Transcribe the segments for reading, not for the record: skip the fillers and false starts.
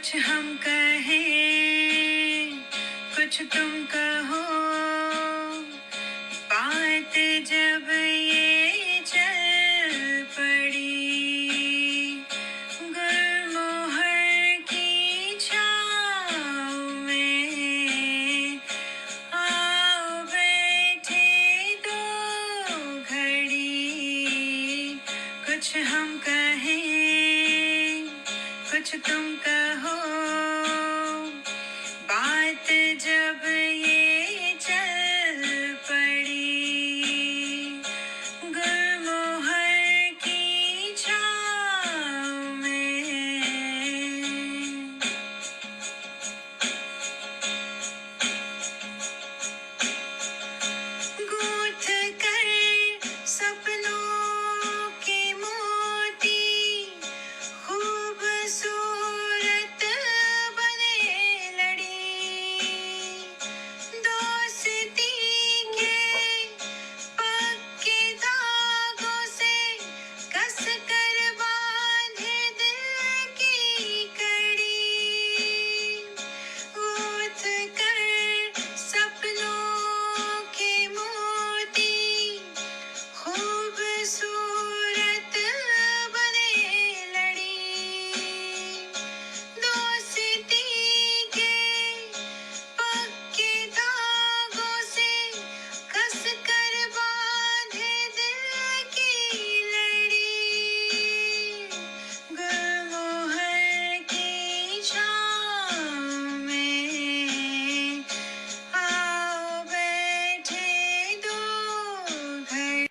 कुछ हम कहें, कुछ तुम कहो, बात जब ये चल पड़ी, गुलमोहर की छाँव में आओ बैठे दो घड़ी। कुछ हम कहें, कुछ तुम कहो, बात जब ये चल पड़ी, गुलमोहर की छाँव में। गूंथ कर सपनों के मोती, खूबसूरत बने लड़ी, दोस्ती के पक्के धागों से कस कर बांधे दिल की कड़ी। गूंथ कर सपनों के मोती, खूबसूरत बने लड़ी, दोस्ती के पक्के धागों से कस कर बांधे दिल की लड़ी, गुलमोहर की छाँव में आओ बैठे दो घड़ी।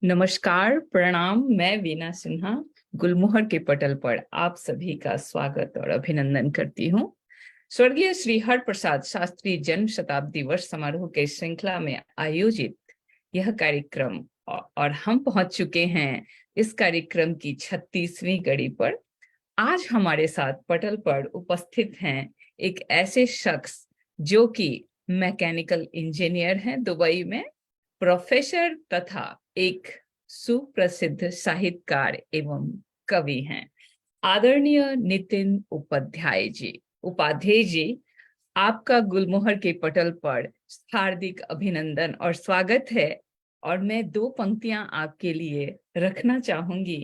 नमस्कार, प्रणाम। मैं वीना सिन्हा गुलमोहर के पटल पर आप सभी का स्वागत और अभिनंदन करती हूँ। स्वर्गीय श्री हरप्रसाद शास्त्री जन्म शताब्दी वर्ष समारोह के श्रृंखला में आयोजित यह कार्यक्रम और हम पहुंच चुके हैं इस कार्यक्रम की 36वीं कड़ी पर। आज हमारे साथ पटल पर उपस्थित हैं एक ऐसे शख्स जो कि मैकेनिकल इंजीनियर हैं, दुबई में प्रोफेसर तथा एक सुप्रसिद्ध साहित्यकार एवं कवि हैं। आदरणीय नितिन उपाध्याय जी, आपका गुलमोहर के पटल पर हार्दिक अभिनंदन और स्वागत है। और मैं 2 पंक्तियां आपके लिए रखना चाहूंगी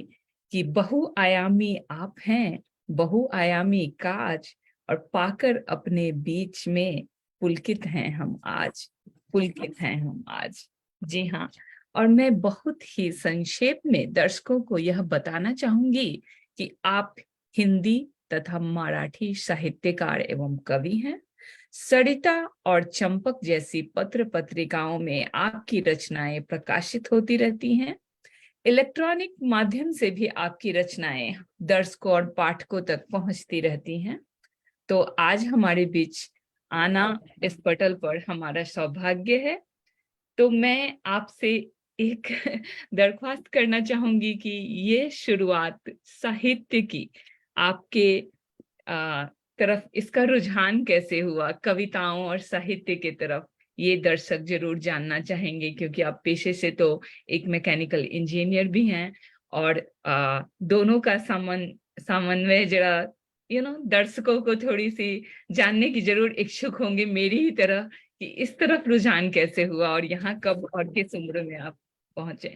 कि बहुआयामी आप हैं, बहुआयामी काज, और पाकर अपने बीच में पुलकित हैं हम आज, पुलकित हैं हम आज। जी हाँ, और मैं बहुत ही संक्षेप में दर्शकों को यह बताना चाहूंगी कि आप हिंदी तथा मराठी साहित्यकार एवं कवि हैं। सरिता और चंपक जैसी पत्र पत्रिकाओं में आपकी रचनाएं प्रकाशित होती रहती हैं। इलेक्ट्रॉनिक माध्यम से भी आपकी रचनाएं दर्शकों और पाठकों तक पहुंचती रहती हैं। तो आज हमारे बीच आना इस पटल पर हमारा सौभाग्य है। तो मैं आपसे एक दरख्वास्त करना चाहूंगी कि ये शुरुआत साहित्य की आपके तरफ इसका रुझान कैसे हुआ, कविताओं और साहित्य के तरफ, ये दर्शक जरूर जानना चाहेंगे, क्योंकि आप पेशे से तो एक मैकेनिकल इंजीनियर भी हैं और दोनों का समन्वय जरा दर्शकों को थोड़ी सी जानने की जरूर इच्छुक होंगे मेरी ही तरह, कि इस तरफ रुझान कैसे हुआ और यहाँ कब और किस उम्र में आप पहुंचे।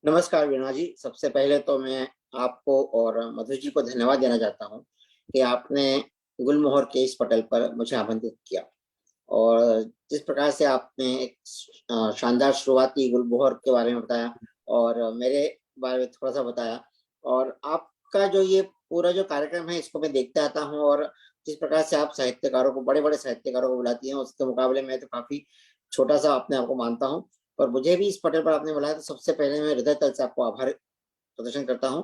नमस्कार वीणा जी, सबसे पहले तो मैं आपको और मधु जी को धन्यवाद देना चाहता हूँ कि आपने गुलमोहर के इस पटल पर मुझे आमंत्रित किया, और जिस प्रकार से आपने एक शानदार शुरुआती गुलमोहर के बारे में बताया और मेरे बारे में थोड़ा सा बताया, और आपका जो ये पूरा जो कार्यक्रम है इसको मैं देखता आता हूँ, और जिस प्रकार से आप साहित्यकारों को, बड़े बड़े साहित्यकारों को बुलाती हैं, उसके मुकाबले में तो काफी छोटा सा अपने आप को मानता हूँ। और मुझे भी इस पटल पर आपने बुलाया तो सबसे पहले मैं हृदय तल से आपको आभार प्रदर्शन करता हूँ।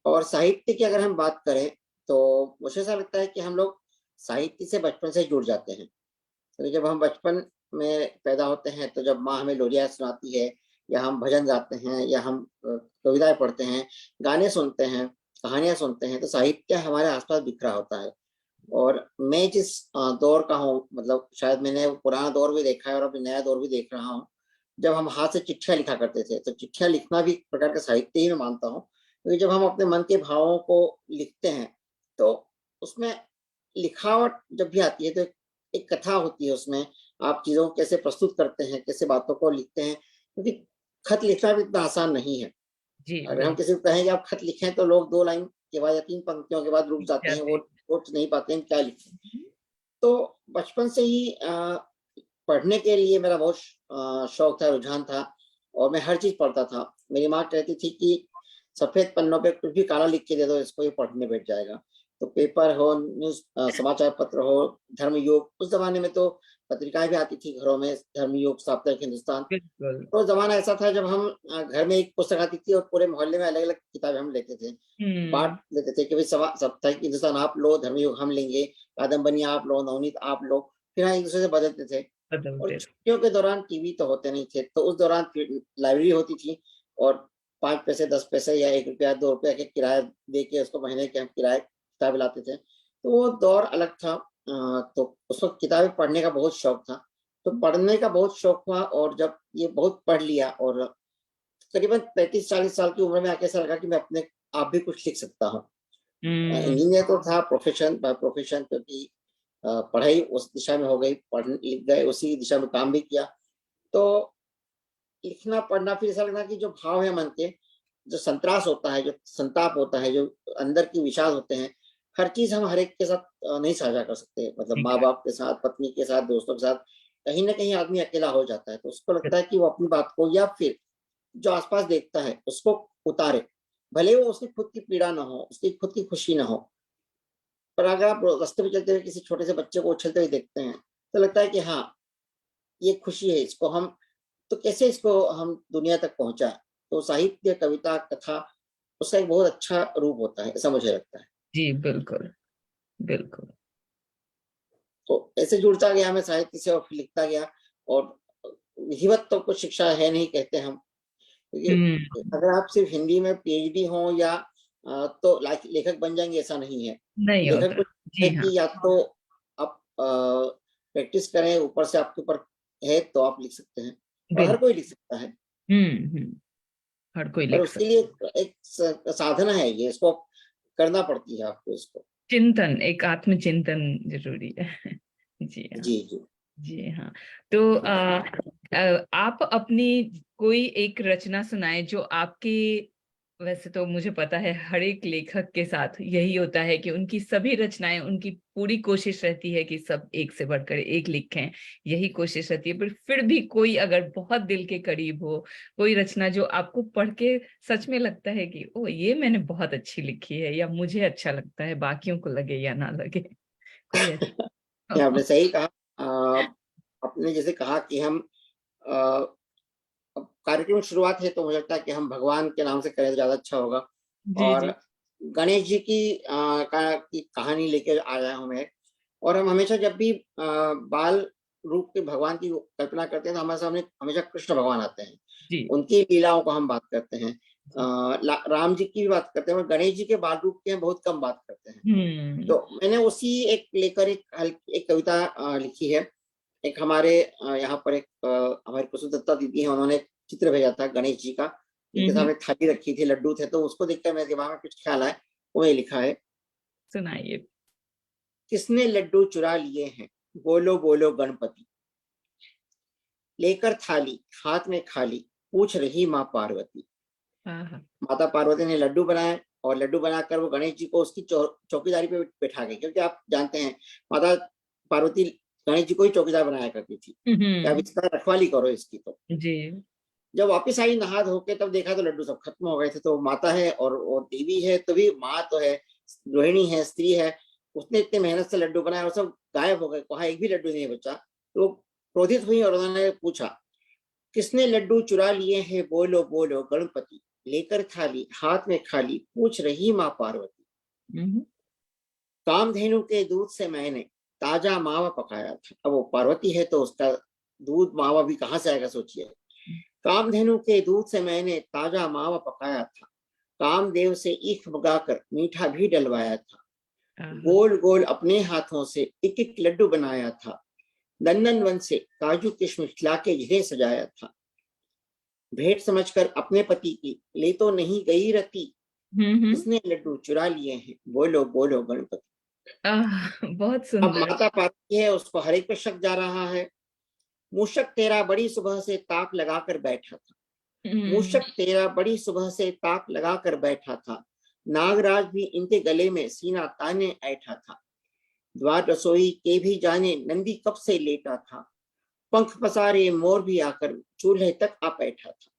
और साहित्य की अगर हम बात करें तो मुझे ऐसा लगता है कि हम लोग साहित्य से बचपन से जुड़ जाते हैं। तो जब हम बचपन में पैदा होते हैं तो जब माँ हमें लोरियां सुनाती है, या हम भजन गाते हैं, या हम कविताएं पढ़ते हैं, गाने सुनते हैं, कहानियां सुनते हैं, तो साहित्य हमारे आसपास बिखरा होता है। और मैं जिस दौर का हूँ, मतलब शायद मैंने पुराना दौर भी देखा है और अभी नया दौर भी देख रहा हूँ, जब हम हाथ से चिट्ठियां लिखा करते थे, तो चिट्ठियां लिखना भी एक प्रकार का साहित्य ही मैं मानता हूँ, क्योंकि जब हम अपने मन के भावों को लिखते हैं तो उसमें लिखावट जब भी आती है तो एक कथा होती है उसमें। आप चीजों को कैसे प्रस्तुत करते हैं, कैसे बातों को लिखते हैं, क्योंकि खत लिखना भी इतना आसान नहीं है। जी अगर हम किसी को कहें कि आप खत लिखें तो लोग 2 लाइन के बाद या 3 पंक्तियों के बाद रुक जाते हैं, वो सोच नहीं पाते हैं क्या लिखें। तो बचपन से ही पढ़ने के लिए मेरा बहुत शौक था, रुझान था, और मैं हर चीज पढ़ता था। मेरी माँ कहती थी कि सफेद पन्नों पे कुछ भी काला लिख के दे दो, इसको ये पढ़ने बैठ जाएगा। तो पेपर हो, न्यूज समाचार पत्र हो, धर्मयुग, उस जमाने में तो पत्रिकाएं भी आती थी घरों में, धर्मयुग, साप्ताहिक हिंदुस्तान। बिल्कुल। तो जमाना ऐसा था जब हम घर में एक पुस्तक आती थी और पूरे मोहल्ले में अलग अलग किताबें हम लेते थे, बांट लेते थे कि भाई साप्ताहिक हिंदुस्तान आप लो, धर्मयुग हम लेंगे, कादम्बनी आप लो, नवनीत आप लो। फिर हम एक दूसरे से बदलते थे। और छुट्टियों के दौरान टीवी तो होते नहीं थे, तो उस दौरान लाइब्रेरी होती थी, और 5 पैसे 10 पैसे या 1 रुपया 2 रुपया के किराया दे के उसको महीने के हम किराए किताबें लाते थे। तो वो दौर अलग था। तो उस वक्त किताबें पढ़ने का बहुत शौक था। तो पढ़ने का बहुत शौक हुआ, और जब ये बहुत पढ़ लिया और तकरीबन 35-40 साल की उम्र में आके ऐसा लगा कि मैं अपने आप भी कुछ लिख सकता हूँ। इंजीनियर तो था प्रोफेशन बाय प्रोफेशन, क्योंकि पढ़ाई उस दिशा में हो गई, पढ़ लिख गए, उसी दिशा में काम भी किया। तो लिखना पढ़ना फिर ऐसा लगा कि जो भाव है मन के, जो संतरास होता है, जो संताप होता है, जो अंदर की विषाद होते हैं, हर चीज हम हर एक के साथ नहीं साझा कर सकते। मतलब माँ बाप के साथ, पत्नी के साथ, दोस्तों के साथ, कहीं ना कहीं आदमी अकेला हो जाता है। तो उसको लगता है कि वो अपनी बात को या फिर जो आसपास देखता है उसको उतारे, भले वो उसकी खुद की पीड़ा ना हो, उसकी खुद की खुशी ना हो। पर अगर आप रास्ते पे चलते हुए किसी छोटे से बच्चे को उछलते हुए देखते हैं, तो लगता है कि हाँ, ये खुशी है, इसको हम तो कैसे इसको हम दुनिया तक पहुंचाए। तो साहित्य, कविता, कथा उसका एक बहुत अच्छा रूप होता है, ऐसा मुझे लगता है। जी बिल्कुल बिल्कुल। तो ऐसे जुड़ता गया मैं साहित्य से, और फिर लिखता गया। और विधिवत तो कुछ शिक्षा है नहीं, कहते हम, क्योंकि अगर आप सिर्फ हिंदी में पीएचडी हो या तो लेखक बन जाएंगे, ऐसा नहीं है। नहीं लेखक होता। कुछ है जी हाँ। कि या तो आप प्रैक्टिस करें, ऊपर से आपके ऊपर है तो आप लिख सकते हैं, और हर बिल्कुल। कोई लिख सकता है। हर कोई पर लिख उसके सकता। लिए एक साधना है, ये इसको करना पड़ती है आपको इसको। चिंतन, एक आत्मचिंतन जरूरी है। जी हाँ। जी जी। जी हाँ। तो आप अपनी कोई एक रचना सुनाए जो आपकी, वैसे तो मुझे पता है हर एक लेखक के साथ यही होता है कि उनकी सभी रचनाएं, उनकी पूरी कोशिश रहती है कि सब एक से बढ़कर एक लिखें, यही कोशिश रहती है। पर फिर भी कोई अगर बहुत दिल के करीब हो, कोई रचना जो आपको पढ़ के सच में लगता है कि ओ ये मैंने बहुत अच्छी लिखी है, या मुझे अच्छा लगता है, बाकियों को लगे या ना लगे, कोई ये ऐसा। आपने सही कहा। आपने जैसे कहा कि हम अब कार्यक्रम की शुरुआत है, तो मुझे लगता है कि हम भगवान के नाम से करें तो ज्यादा अच्छा होगा। जी और जी। गणेश जी की कहानी लेकर आया हूं मैं। और हम हमेशा जब भी बाल रूप के भगवान की कल्पना करते हैं, तो हमारे सामने हमेशा कृष्ण भगवान आते हैं। जी उनकी लीलाओं को हम बात करते हैं, राम जी की भी बात करते हैं, और गणेश जी के बाल रूप की हम बहुत कम बात करते हैं। हम्म। तो मैंने उसी एक लेकर एक कविता लिखी है। एक हमारे यहाँ पर एक हमारी कुसुम दत्ता दीदी है, उन्होंने एक चित्र भेजा था गणेश जी का, जिनके हम्म। सामने थाली रखी थी, लड्डू थे। तो उसको देखकर मेरे दिमाग में कुछ ख्याल आया, वो ये लिखा है। सुनाइए। किसने लड्डू चुरा लिए हैं, बोलो बोलो गणपति, लेकर थाली हाथ में खाली, पूछ रही माँ पार्वती। हाँ हाँ। माता पार्वती ने लड्डू बनाए, और लड्डू बनाकर वो गणेश जी को उसकी चौकीदारी पे बैठा गए, क्योंकि आप जानते हैं माता पार्वती गणेश जी को ही चौकीदार बनाया करती थी कि आप इसका रखवाली करो इसकी। तो जी। जब वापिस आई नहा धो के, तब देखा तो लड्डू सब खत्म हो गए थे। तो माता है और वो देवी है, तो भी माँ तो है, गृहिणी है, स्त्री है, उसने इतने मेहनत से लड्डू बनाया और सब गायब हो गए, वहां एक भी लड्डू नहीं बचा। तो क्रोधित हुई और उन्होंने पूछा, किसने लड्डू चुरा लिए हैं, बोलो बोलो गणपति, लेकर थाली हाथ में खाली, पूछ रही माँ पार्वती। कामधेनु के दूध से मैंने ताजा मावा पकाया था। अब वो पार्वती है तो उसका दूध मावा भी कहाँ से आएगा, सोचिए। कामधेनु के दूध से मैंने ताजा मावा पकाया था, कामदेव से ईख मंगाकर मीठा भी डलवाया था, गोल गोल अपने हाथों से एक एक लड्डू बनाया था, नंदन वन से काजू किशमिश लाके घेरे सजाया था, भेंट समझकर अपने पति की ले तो नहीं गई रति, किसने लड्डू चुरा लिए हैं, बोलो बोलो गणपति। बहुत अब सुंदर। माता पार्वती है, उसको हर एक पे शक जा रहा है। मूषक तेरा बड़ी सुबह से ताक लगाकर बैठा था, मूषक तेरा बड़ी सुबह से ताक लगाकर बैठा था, नागराज भी इनके गले में सीना ताने ऐठा था। द्वार रसोई के भी जाने नंदी कब से लेटा था, पंख पसारे मोर भी आकर चूल्हे तक आ बैठा था।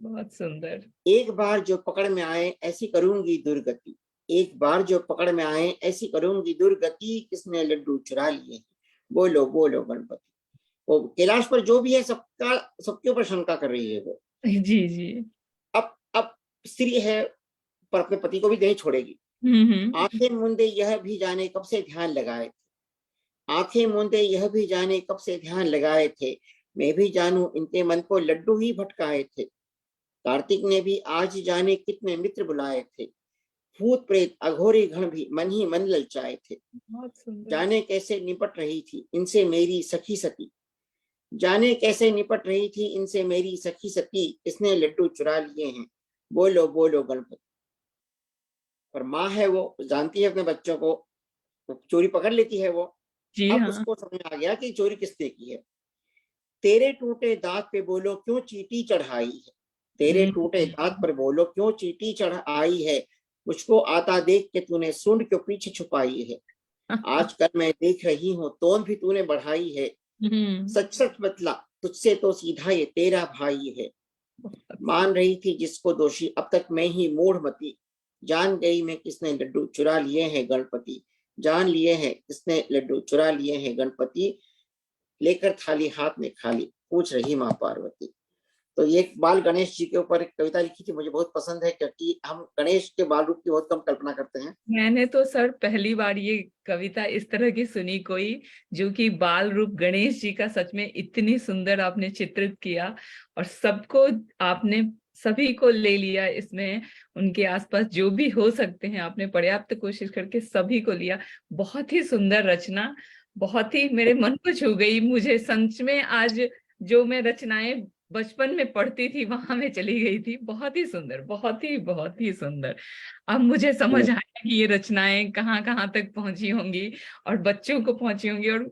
बहुत सुंदर। एक बार जो पकड़ में आए ऐसी करूंगी दुर्गति, एक बार जो पकड़ में आए ऐसी करूंगी दुर्गति, किसने लड्डू चुरा लिए, बोलो बोलो गणपति। वो कैलाश पर जो भी है सबका सबके ऊपर शंका कर रही है वो। जी जी। अब स्त्री है पर अपने पति को भी नहीं छोड़ेगी। आंखें मूंदे यह भी जाने कब से ध्यान लगाए थे, आंखें मूंदे यह भी जाने कब से ध्यान लगाए थे, मैं भी जानूं इनके मन को लड्डू ही भटकाए थे। कार्तिक ने भी आज जाने कितने मित्र बुलाए थे, भूत प्रेत अघोरी गण भी मन ही मन ललचाए थे। जाने कैसे निपट रही थी इनसे मेरी सखी सती, जाने कैसे निपट रही थी इनसे मेरी सखी सती, किसने लड्डू चुरा लिए हैं, बोलो बोलो गणपति। पर माँ है वो जानती है अपने बच्चों को, तो चोरी पकड़ लेती है वो। जी अब हाँ। उसको समझ आ गया कि चोरी किसने की है। तेरे टूटे दांत पे बोलो क्यों चींटी चढ़ाई है, तेरे टूटे दांत पर बोलो क्यों चींटी चढ़ आई है, मुझको आता देख के तूने सूंड क्यों पीछे छुपाई है, आजकल मैं देख रही हूँ तोंद भी तूने बढ़ाई है, सच सच बतला तुझसे तो सीधा ये तेरा भाई है। मान रही थी जिसको दोषी अब तक मैं ही मूढ़मती, जान गई मैं किसने लड्डू चुरा लिए हैं गणपति, जान लिए हैं किसने लड्डू चुरा लिए हैं गणपति, लेकर थाली हाथ में खाली पूछ रही माँ पार्वती। तो ये बाल गणेश जी के ऊपर एक कविता लिखी थी, मुझे बहुत पसंद है क्योंकि हम गणेश के बाल रूप की बहुत कम कल्पना करते हैं। मैंने तो सर पहली बार ये कविता इस तरह की सुनी कोई, जो कि बाल रूप गणेश जी का सच में इतनी सुंदर आपने चित्रित किया और सबको आपने सभी को ले लिया इसमें, उनके आसपास जो भी हो सकते हैं आपने पर्याप्त कोशिश करके सभी को लिया। बहुत ही सुंदर रचना, बहुत ही मेरे मन को छू गई। मुझे सच में आज जो मैं रचनाएं बचपन में पढ़ती थी वहां में चली गई थी। बहुत ही सुंदर, बहुत ही सुंदर। अब मुझे समझ आया कि ये रचनाएं कहाँ कहाँ तक पहुंची होंगी और बच्चों को पहुंची होंगी। और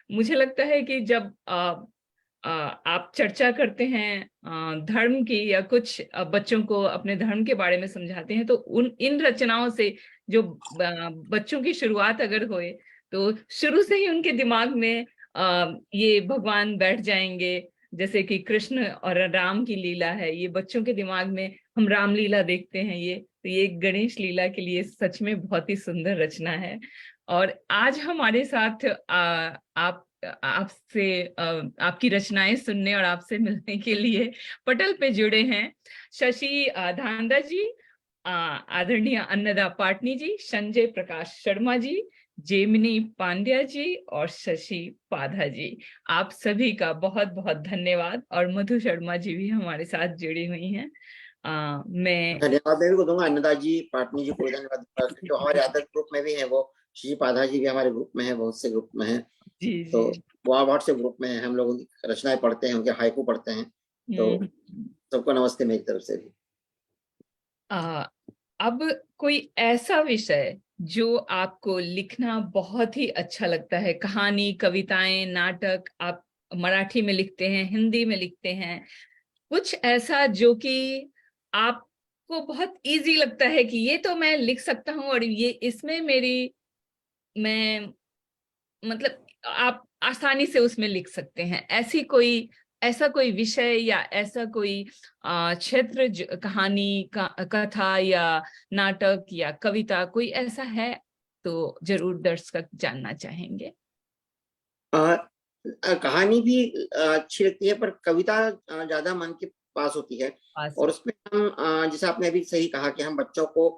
मुझे लगता है कि जब आप चर्चा करते हैं धर्म की या कुछ बच्चों को अपने धर्म के बारे में समझाते हैं, तो इन रचनाओं से जो बच्चों की शुरुआत अगर होए तो शुरू से ही उनके दिमाग में ये भगवान बैठ जाएंगे। जैसे कि कृष्ण और राम की लीला है, ये बच्चों के दिमाग में हम रामलीला देखते हैं, ये तो ये गणेश लीला के लिए सच में बहुत ही सुंदर रचना है। और आज हमारे साथ आप आपसे आपकी रचनाएं सुनने और आपसे मिलने के लिए पटल पे जुड़े हैं शशि धांधा जी, आदरणीय अन्नदा पाटनी जी, संजय प्रकाश शर्मा जी, जेमिनी पांड्या जी और शशि पाधा जी। आप सभी का बहुत बहुत धन्यवाद। और मधु शर्मा जी भी हमारे साथ जुड़ी हुई हैं। मैं धन्यवाद मैं भी दूंगा अन्नदा जी, पाटनी जी को धन्यवाद दूंगा क्योंकि हमारे अदर ग्रुप में भी है वो, श्री पाधा जी भी हमारे ग्रुप में है, बहुत से ग्रुप में है। जी तो जी। वो व्हाट्सएप ग्रुप में है, हम लोग उनकी रचनाएं पढ़ते हैं, उनके हाइकू पढ़ते हैं। तो सबको नमस्ते मेरी तरफ से भी। अब कोई ऐसा विषय जो आपको लिखना बहुत ही अच्छा लगता है, कहानी, कविताएं, नाटक, आप मराठी में लिखते हैं, हिंदी में लिखते हैं, कुछ ऐसा जो कि आपको बहुत इजी लगता है कि ये तो मैं लिख सकता हूँ और ये इसमें मैं मतलब आप आसानी से उसमें लिख सकते हैं, ऐसा कोई विषय या ऐसा कोई क्षेत्र, कहानी कथा या नाटक या कविता कोई ऐसा है तो जरूर दर्शक जानना चाहेंगे। कहानी भी अच्छी लगती है पर कविता ज्यादा मन के पास होती है। और उसमें हम जैसे आपने अभी सही कहा कि हम बच्चों को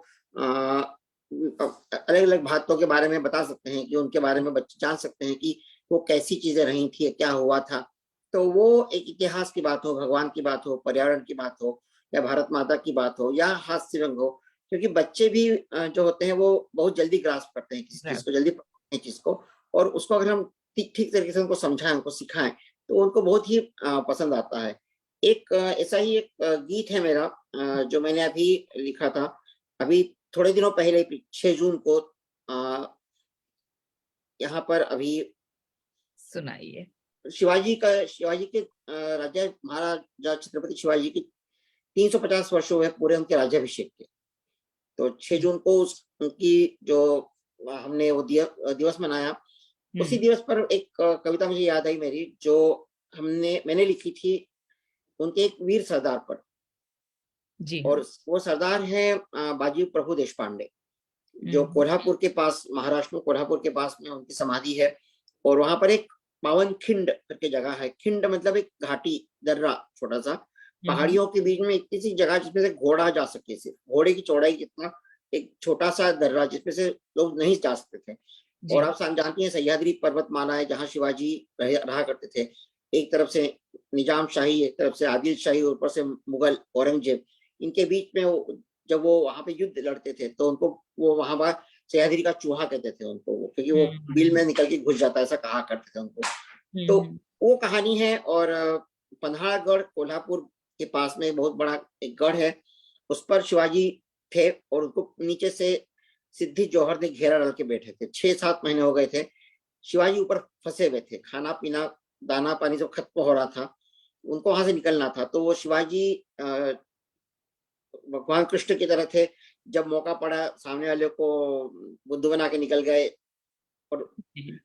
अलग अलग बातों के बारे में बता सकते हैं कि उनके बारे में बच्चे जान सकते हैं कि वो कैसी चीजें रही थी, क्या हुआ था। तो वो एक इतिहास की बात हो, भगवान की बात हो, पर्यावरण की बात हो, या भारत माता की बात हो, या हास्य रंग हो, क्योंकि बच्चे भी जो होते हैं वो बहुत जल्दी ग्रास्प करते हैं किसी चीज को, जल्दी पकड़ते हैं चीज को। और उसको अगर हम ठीक तरीके से उनको समझाएं, उनको सिखाएं तो उनको बहुत ही पसंद आता है। एक ऐसा ही एक गीत है मेरा जो मैंने अभी लिखा था, अभी थोड़े दिनों पहले 6 जून को यहाँ पर अभी सुनाइए। शिवाजी के राजा महाराजा छत्रपति शिवाजी की 350 वर्ष हुए पूरे उनके राज्याभिषेक के। तो 6 जून को उनकी जो हमने वो दिवस मनाया, उसी दिवस पर एक कविता मुझे याद आई मेरी, जो मैंने लिखी थी उनके एक वीर सरदार पर। जी और वो सरदार है बाजी प्रभु देशपांडे, जो कोल्हापुर के पास, महाराष्ट्र में कोल्हापुर के पास में उनकी समाधि है। और वहां पर एक पावन खिंड करके जगह है। खिंड मतलब एक घाटी, दर्रा, छोटा सा पहाड़ियों के बीच में इतनी सी जगह जिसमें से घोड़ा जा सके, सिर्फ घोड़े की चौड़ाई जितना एक छोटा सा दर्रा, जिसमें से लोग नहीं जा सकते थे। और आप जानती हैं सह्याद्री पर्वतमाला है जहाँ शिवाजी रहा करते थे। एक तरफ से निजाम शाही, एक तरफ से आदिल शाही, ऊपर से मुगल औरंगजेब। इनके बीच में जब वो वहां पे युद्ध लड़ते थे तो उनको वो वहां पर सह्याद्री का चूहा कहते थे उनको, क्योंकि वो बिल में निकल के घुस जाता है, ऐसा कहा करते थे उनको। तो वो कहानी है। और पन्हाड़गढ़ कोल्हापुर के पास में बहुत बड़ा एक गढ़ है, उस पर शिवाजी थे और उनको नीचे से सिद्धि जौहर ने घेरा डाल के बैठे थे। 6-7 महीने हो गए थे, शिवाजी ऊपर फंसे हुए थे, खाना पीना दाना पानी सब खत्म हो रहा था, उनको वहां से निकलना था। तो वो शिवाजी भगवान कृष्ण की तरह थे, जब मौका पड़ा सामने वाले को बुद्ध बना के निकल गए। और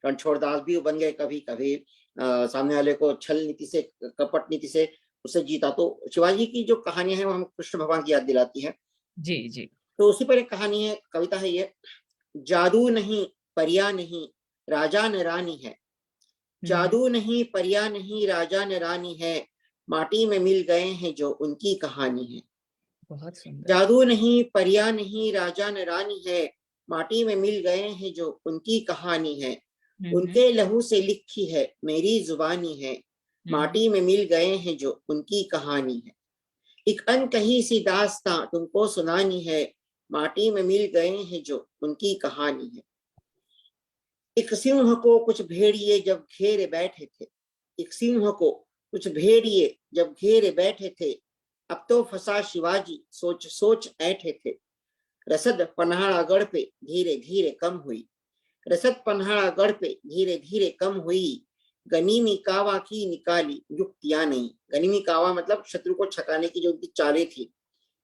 रणछोड़दास भी बन गए कभी कभी, सामने वाले को छल नीति से, कपट नीति से उसे जीता। तो शिवाजी की जो कहानी है वो हम कृष्ण भगवान की याद दिलाती है। जी जी। तो उसी पर एक कहानी है, कविता है ये। जादू नहीं परिया नहीं राजा न रानी है, जादू नहीं परिया नहीं राजा न रानी है, माटी में मिल गए हैं जो उनकी कहानी है। बहुत सुंदर। जादू नहीं परिया नहीं राजा न रानी है, माटी में मिल गए हैं जो उनकी कहानी है। उनके लहू से लिखी है मेरी जुबानी है, माटी में मिल गए हैं जो उनकी कहानी है। एक अनकही सी दास्तां तुमको सुनानी है, माटी में मिल गए हैं जो उनकी कहानी है। एक सिंह को कुछ भेड़िए जब घेरे बैठे थे, एक सिंह को कुछ भेड़िए जब घेरे बैठे थे, अब तो फंसा शिवाजी सोच सोच ऐठे थे। रसद पन्हाड़ागढ़ पे धीरे धीरे कम हुई, रसद पन्हाड़ागढ़ पे धीरे धीरे कम हुई, गनीमी कावा की निकाली युक्तियां नहीं। गनीमी कावा मतलब शत्रु को छकाने की जो उनकी चालें थी,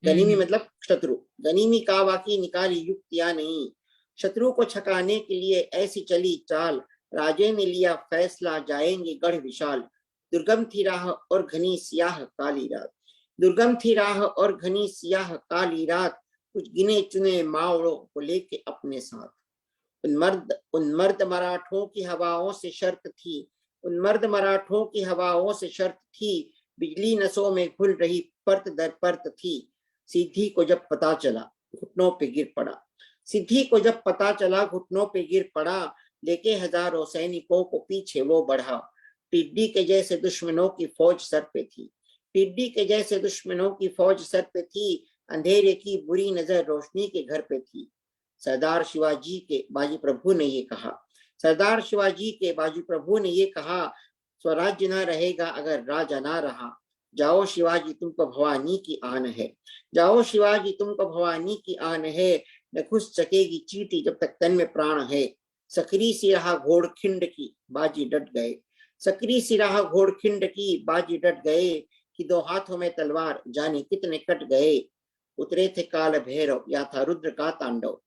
गनीमी मतलब शत्रु, गनीमी कावा की निकाली युक्तियां नहीं। शत्रु को छकाने के लिए ऐसी चली चाल, राजे ने लिया फैसला जाएंगे गढ़ विशाल। दुर्गम थी राह और घनी सियाह काली रात, दुर्गम थी राह और घनी सियाह काली रात, कुछ गिने चुने मावड़ों को लेके अपने साथ। उन मर्द मराठों की हवाओं से शर्त थी, उन मर्द मराठों की हवाओं से शर्त थी, बिजली नसों में घुल रही परत दर परत थी। सिद्धि को जब पता चला घुटनों पे गिर पड़ा, सिद्धि को जब पता चला घुटनों पे गिर पड़ा, लेके हजारों सैनिकों को पीछे वो बढ़ा। टिड्डी के जैसे दुश्मनों की फौज सर पे थी, टिड्डी के जैसे दुश्मनों की फौज सर पे थी, अंधेरे की बुरी नजर रोशनी के घर पे थी। सरदार शिवाजी के बाजी प्रभु ने ये कहा, सरदार शिवाजी के बाजी प्रभु ने ये कहा, स्वराज्य न रहेगा अगर राजा ना रहा। जाओ शिवाजी तुमको भवानी की आन है, जाओ शिवाजी तुमको भवानी की आन है, न घुस सकेगी चींटी जब तक तन में प्राण है। सकरी सी रहा घोड़ खिंड की बाजी डट गए, सकरी सी रहा घोड़ खिंड की बाजी डट गए, कि 2 हाथों में तलवार जाने कितने कट गए। उतरे थे काल भैरव या था रुद्र का तांडव,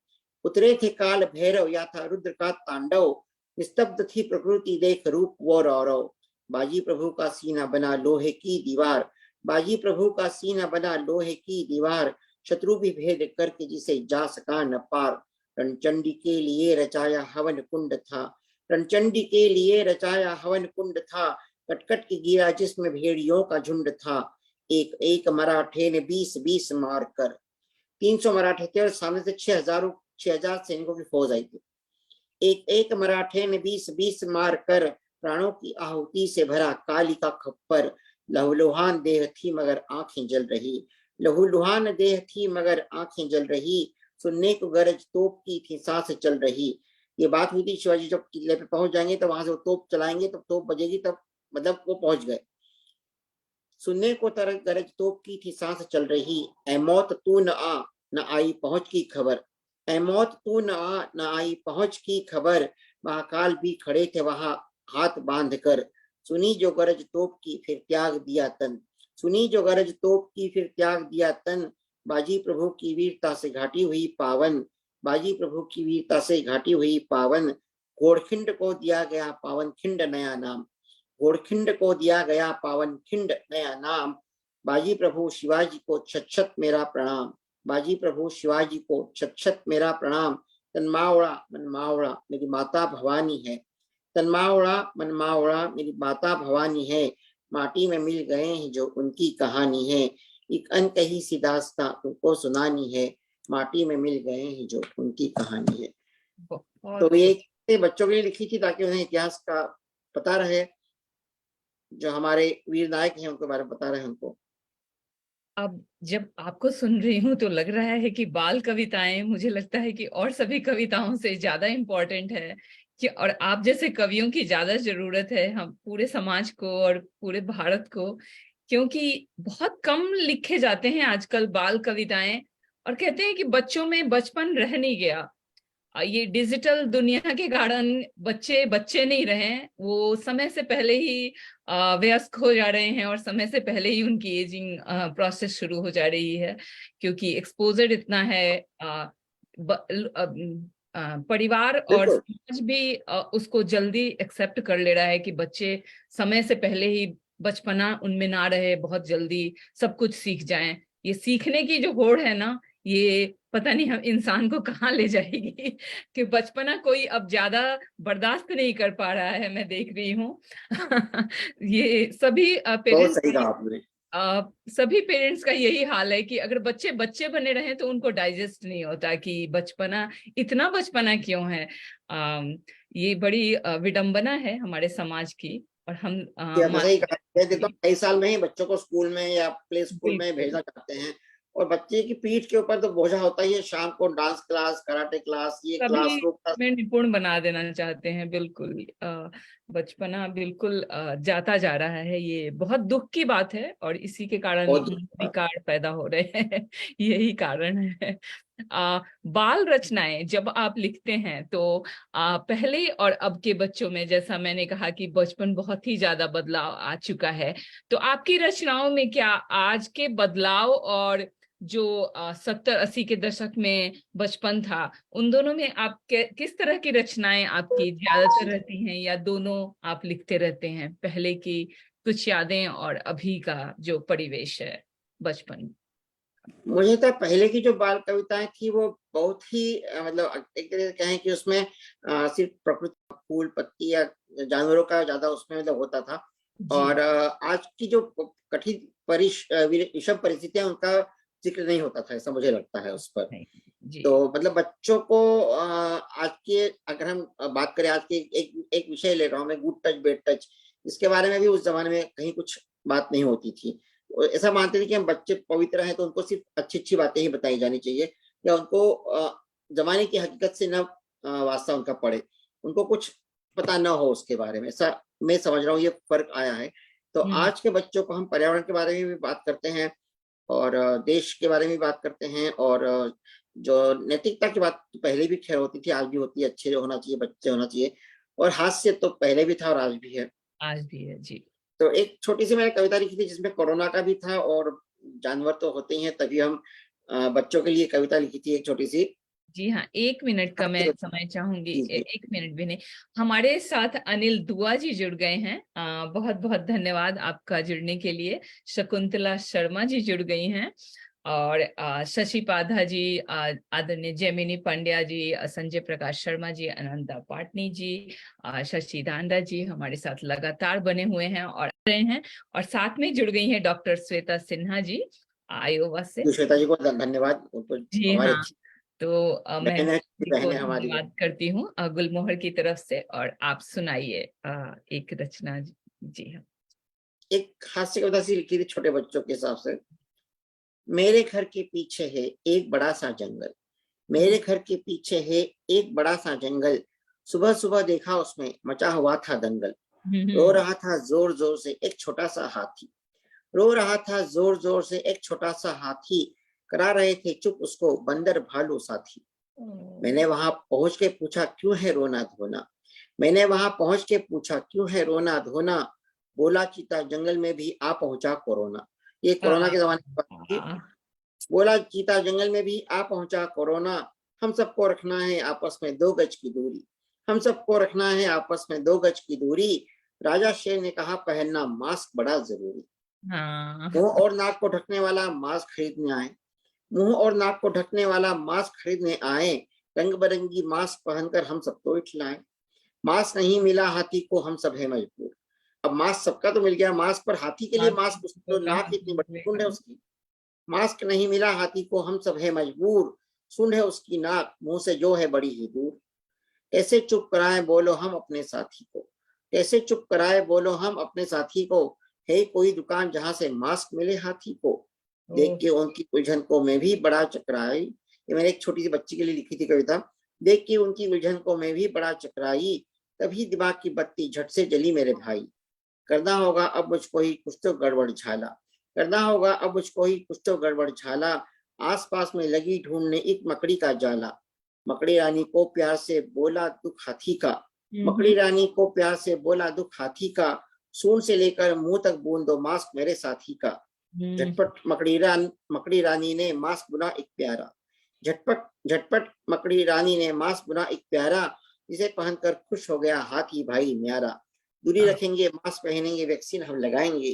उतरे थे काल भैरव या था रुद्र का तांडव, निस्तब्ध थी प्रकृति देख रूप वो रौरव। बाजी प्रभु का सीना बना लोहे की दीवार, बाजी प्रभु का सीना बना लोहे की दीवार, शत्रु भी भेद करके जिसे जा सका न पार। रणचंडी के लिए रचाया हवन कुंड था, रणचंडी के लिए रचाया हवन कुंड था, कटकट की गिरा जिसमें भेड़ियों का झुंड था। एक एक मराठे ने 20-20 मार कर, 300 मराठे थे और सामने से 6,000 सैनिकों की फौज आई थी। एक एक मराठे ने 20-20 मार कर, प्राणों की आहुति से भरा काली का खप्पर। लहूलुहान देह थी मगर आंखें जल रही, लहूलुहान देह थी मगर आंखें जल रही, सुनने को गरज तोप की थी सांस चल रही। ये बात हुई थी, शिवाजी जब किले पे पहुंच जाएंगे तो वहां से वो तोप चलाएंगे, तब तोप बजेगी, तब मतलब वो पहुंच गए। सुनने को तरह गरज तोप की थी सांस चल रही, ऐ मौत तू न आ न आई पहुंच की खबर, ऐ मौत तू न आ न आई पहुंच की खबर, महाकाल भी खड़े थे वहां हाथ बांध कर, सुनी जो गरज तोप की फिर त्याग दिया तन, सुनी जो गरज तोप की फिर त्याग दिया तन, बाजी प्रभु की वीरता से घाटी हुई पावन, बाजी प्रभु की वीरता से घाटी हुई पावन, घोड़खिंड को दिया गया पावन खिंड नया नाम, घोड़खिंड को दिया गया पावन खिंड नया नाम, बाजी प्रभु शिवाजी को छत छत मेरा प्रणाम, बाजी प्रभु शिवाजी को छत छत मेरा प्रणाम, तन्मावड़ा मनमावड़ा मेरी माता भवानी है, तन्मावड़ा मनमावड़ा मेरी माता भवानी है, माटी में मिल गए हैं जो उनकी कहानी है, एक अनकही सी दास्तां तुमको सुनानी है, माटी में मिल गए हैं जो उनकी कहानी है। तो ये बच्चों के लिए लिखी थी ताकि उन्हें इतिहास का पता रहे, जो हमारे वीर नायक हैं उनके बारे में पता रहे उनको। अब जब आपको सुन रही हूँ तो लग रहा है कि बाल कविताएं मुझे लगता है कि और सभी कविताओं से ज्यादा इम्पोर्टेंट है कि, और आप जैसे कवियों की ज्यादा जरूरत है हम पूरे समाज को और पूरे भारत को, क्योंकि बहुत कम लिखे जाते हैं आजकल बाल कविताएं, और कहते हैं कि बच्चों में बचपन रह नहीं गया। ये डिजिटल दुनिया के कारण बच्चे बच्चे नहीं रहे, वो समय से पहले ही वयस्क हो जा रहे हैं और समय से पहले ही उनकी एजिंग प्रोसेस शुरू हो जा रही है, क्योंकि एक्सपोजर इतना है। परिवार और समाज भी उसको जल्दी एक्सेप्ट कर ले रहा है कि बच्चे समय से पहले ही बचपना उनमें ना रहे, बहुत जल्दी सब कुछ सीख जाएं। ये सीखने की जो होड़ है ना, ये पता नहीं हम इंसान को कहाँ ले जाएगी कि बचपना कोई अब ज्यादा बर्दाश्त नहीं कर पा रहा है, मैं देख रही हूँ। ये सभी पेरेंट्स सभी पेरेंट्स का यही हाल है कि अगर बच्चे बच्चे बने रहे तो उनको डाइजेस्ट नहीं होता कि बचपना, इतना बचपना क्यों है। ये बड़ी विडंबना है हमारे समाज की। और हम कई साल में ही बच्चों को स्कूल में या प्ले स्कूल में भेजना चाहते हैं, और बच्चे की पीठ के ऊपर तो बोझा होता ही है, शाम को डांस क्लास, कराटे क्लास, ये क्लास वो क्लास में निपुण बना देना चाहते हैं। बिल्कुल बचपना बिल्कुल जाता जा रहा है, ये बहुत दुख की बात है, और इसी के कारण विकार पैदा हो रहे हैं। यही कारण है। बाल रचनाएं जब आप लिखते हैं तो पहले और अब के बच्चों में, जैसा मैंने कहा कि बचपन बहुत ही ज्यादा बदलाव आ चुका है, तो आपकी रचनाओं में क्या आज के बदलाव और जो 70-80 के दशक में बचपन था, उन दोनों में आप किस तरह की रचनाएं आपकी ज्यादातर रहती हैं, या दोनों आप लिखते रहते हैं, पहले की कुछ यादें और अभी का जो परिवेश है बचपन? मुझे तो पहले की जो बाल कविताएं थी वो बहुत ही मतलब एक तरह से कहें कि उसमें सिर्फ प्रकृति, फूल पत्ती या जानवरों का ज्यादा उसमें मतलब होता था, और आज की जो कठिन विषम परिस्थितियां उनका जिक्र नहीं होता था, ऐसा मुझे लगता है उस पर। तो मतलब बच्चों को आज के, अगर हम बात करें आज के एक विषय ले रहा हूँ मैं, गुड टच बेड टच, इसके बारे में भी उस जमाने में कहीं कुछ बात नहीं होती थी। ऐसा मानते थे कि हम बच्चे पवित्र हैं तो उनको सिर्फ अच्छी अच्छी बातें ही बताई जानी चाहिए, या उनको जमाने की हकीकत से न वास्ता उनका पड़े, उनको कुछ पता न हो उसके बारे में। ऐसा मैं समझ रहा हूँ ये फर्क आया है। तो आज के बच्चों को हम पर्यावरण के बारे में भी बात करते हैं, और देश के बारे में बात करते हैं, और जो नैतिकता की बात तो पहले भी खैर होती थी, आज भी होती है, अच्छे होना चाहिए, बच्चे होना चाहिए, और हास्य तो पहले भी था और आज भी है। आज भी है जी। तो एक छोटी सी मैंने कविता लिखी थी जिसमें कोरोना का भी था, और जानवर तो होते ही हैं, तभी हम बच्चों के लिए कविता लिखी थी एक छोटी सी। जी हाँ, 1 मिनट का मैं समय चाहूंगी। 1 मिनट भी नहीं। हमारे साथ अनिल दुआ जी जुड़ गए हैं, बहुत बहुत धन्यवाद आपका जुड़ने के लिए। शकुंतला शर्मा जी जुड़ गई हैं, और शशि पाधा जी, आदरणीय जैमिनी पंड्या जी, संजय प्रकाश शर्मा जी, अनंता पाटनी जी, शशि दांडा जी हमारे साथ लगातार बने हुए हैं और रहे हैं, और साथ में जुड़ गई हैं डॉक्टर श्वेता सिन्हा जी आयोवा से। श्वेता जी को धन्यवाद। जी हाँ, तो मैं हमारी बात करती हूँ गुलमोहर की तरफ से, और आप सुनाइए एक रचना। जी हाँ, एक हास्य कविता सी लिखी थी छोटे बच्चों के हिसाब से। मेरे घर के पीछे है एक बड़ा सा जंगल, मेरे घर के पीछे है एक बड़ा सा जंगल, सुबह सुबह देखा उसमें मचा हुआ था दंगल, रो रहा था जोर जोर से एक छोटा सा हाथी, रो रहा था जोर जोर से एक छोटा सा हाथी, करा रहे थे चुप उसको बंदर भालू साथी। मैंने वहां पहुंच के पूछा क्यों है रोना धोना, मैंने वहां पहुंच के पूछा क्यों है रोना धोना, बोला चीता जंगल में भी आ पहुंचा कोरोना। ये कोरोना के जमाने की बात थी। बोला चीता जंगल में भी आ पहुंचा कोरोना, हम सबको रखना है आपस में 2 गज की दूरी, हम सबको रखना है आपस में 2 गज की दूरी, राजा शेर ने कहा पहनना मास्क बड़ा जरूरी। हाँ। मुंह और नाक को ढकने वाला मास्क खरीदने आए, मुंह और नाक को ढकने वाला मास्क खरीदने आए, रंग बिरंगी मास्क पहनकर हम सबको इठलाए। मास्क नहीं मिला हाथी को हम सब है मजबूर। अब मास्क सबका तो मिल गया, मास्क पर हाथी के लिए मास्क, उसकी तो नाक इतनी बड़ी सूंड है उसकी। मास्क नहीं मिला हाथी को हम सब है मजबूर, सूंड है उसकी नाक मुंह से जो है बड़ी ही दूर। कैसे चुप कराए बोलो हम अपने साथी को, कैसे चुप कराए बोलो हम अपने साथी को, है कोई दुकान जहां से मास्क मिले हाथी को। देख के उनकी उलझन को मैं भी बड़ा चकराई, ये मैंने एक छोटी सी बच्ची के लिए लिखी थी कविता। देख के उनकी उलझन को मैं भी बड़ा चकराई, तभी दिमाग की बत्ती झट से जली मेरे भाई। करना होगा अब मुझको ही कुछ तो गड़बड़ झाला, करना होगा अब मुझको ही कुछ तो गड़बड़ झाला, आस पास में लगी ढूंढने एक मकड़ी का जाला। मकड़ी रानी को प्यार से बोला दुख हाथी का, मकड़ी रानी को प्यार से बोला दुख हाथी का, सूंड से लेकर मुंह तक बूंद दो मास्क मेरे साथी का। झटपट मकड़ी रानी ने मास्क बुना एक प्यारा, झटपट झटपट मकड़ी रानी ने मास्क बुना एक प्यारा, जिसे पहनकर खुश हो गया हाथी भाई न्यारा। दूरी रखेंगे मास्क पहनेंगे वैक्सीन हम लगाएंगे,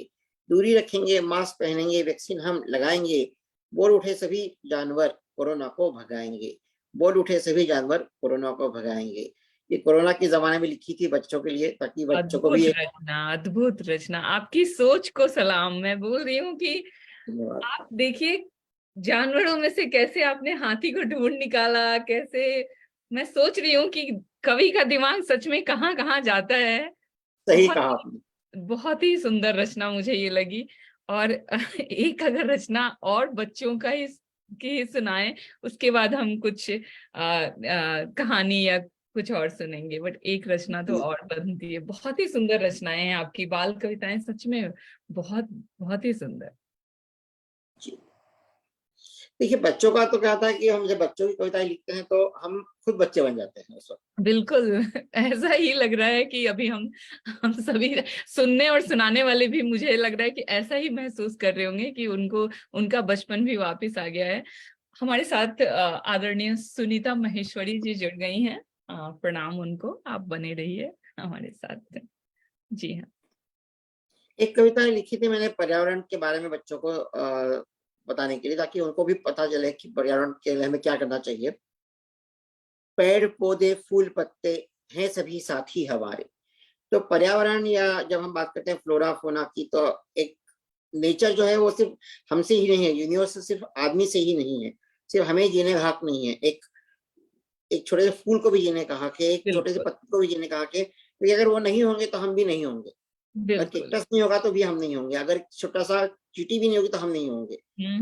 दूरी रखेंगे मास्क पहनेंगे वैक्सीन हम लगाएंगे, बोल उठे सभी जानवर कोरोना को भगाएंगे, बोल उठे सभी जानवर कोरोना को भगाएंगे। ये कोरोना के जमाने में लिखी थी बच्चों के लिए, ताकि बच्चों को भी अद्भुत रचना, आपकी सोच को सलाम। मैं बोल रही हूँ कि आप देखिए जानवरों में से कैसे आपने हाथी को ढूंढ निकाला, कैसे मैं सोच रही हूँ कि कवि का दिमाग सच में कहाँ कहाँ जाता है। सही कहा आपने, बहुत ही सुंदर रचना मुझे ये लगी। और एक अगर रचना और बच्चों का ही की सुनाए, उसके बाद हम कुछ कहानी या कुछ और सुनेंगे, बट एक रचना तो और बनती है। बहुत ही सुंदर रचनाएं हैं आपकी, बाल कविताएं सच में बहुत बहुत ही सुंदर। देखिए बच्चों का तो क्या था कि हम जब बच्चों की कविताएं लिखते हैं तो हम खुद बच्चे बन जाते हैं उस वक्त। बिल्कुल ऐसा ही लग रहा है कि अभी हम सभी सुनने और सुनाने वाले भी, मुझे लग रहा है कि ऐसा ही महसूस कर रहे होंगे कि उनको उनका बचपन भी वापस आ गया है। हमारे साथ आदरणीय सुनीता महेश्वरी जी जुड़ गई हैं, प्रणाम उनको, आप बने रहिए हमारे साथ। जी हाँ। एक कविता लिखी थी मैंने पर्यावरण के बारे में बच्चों को बताने के लिए, ताकि उनको भी पता चले कि पर्यावरण के लिए हमें क्या करना चाहिए। पेड़ पौधे फूल पत्ते हैं सभी साथी हमारे। तो पर्यावरण, या जब हम बात करते हैं फ्लोरा फोना की, तो एक नेचर जो है वो सिर्फ हमसे ही नहीं है, यूनिवर्स सिर्फ आदमी से ही नहीं है, सिर्फ हमें जीने का हक नहीं है। एक छोटे से फूल को भी जीने का हक है, एक छोटे से पत्ते को भी जीने का हक है, क्योंकि अगर वो नहीं होंगे तो हम भी नहीं होंगे। अगर कैक्टस नहीं होगा तो भी हम नहीं होंगे, अगर छोटा सा चींटी भी नहीं होगी तो हम नहीं होंगे।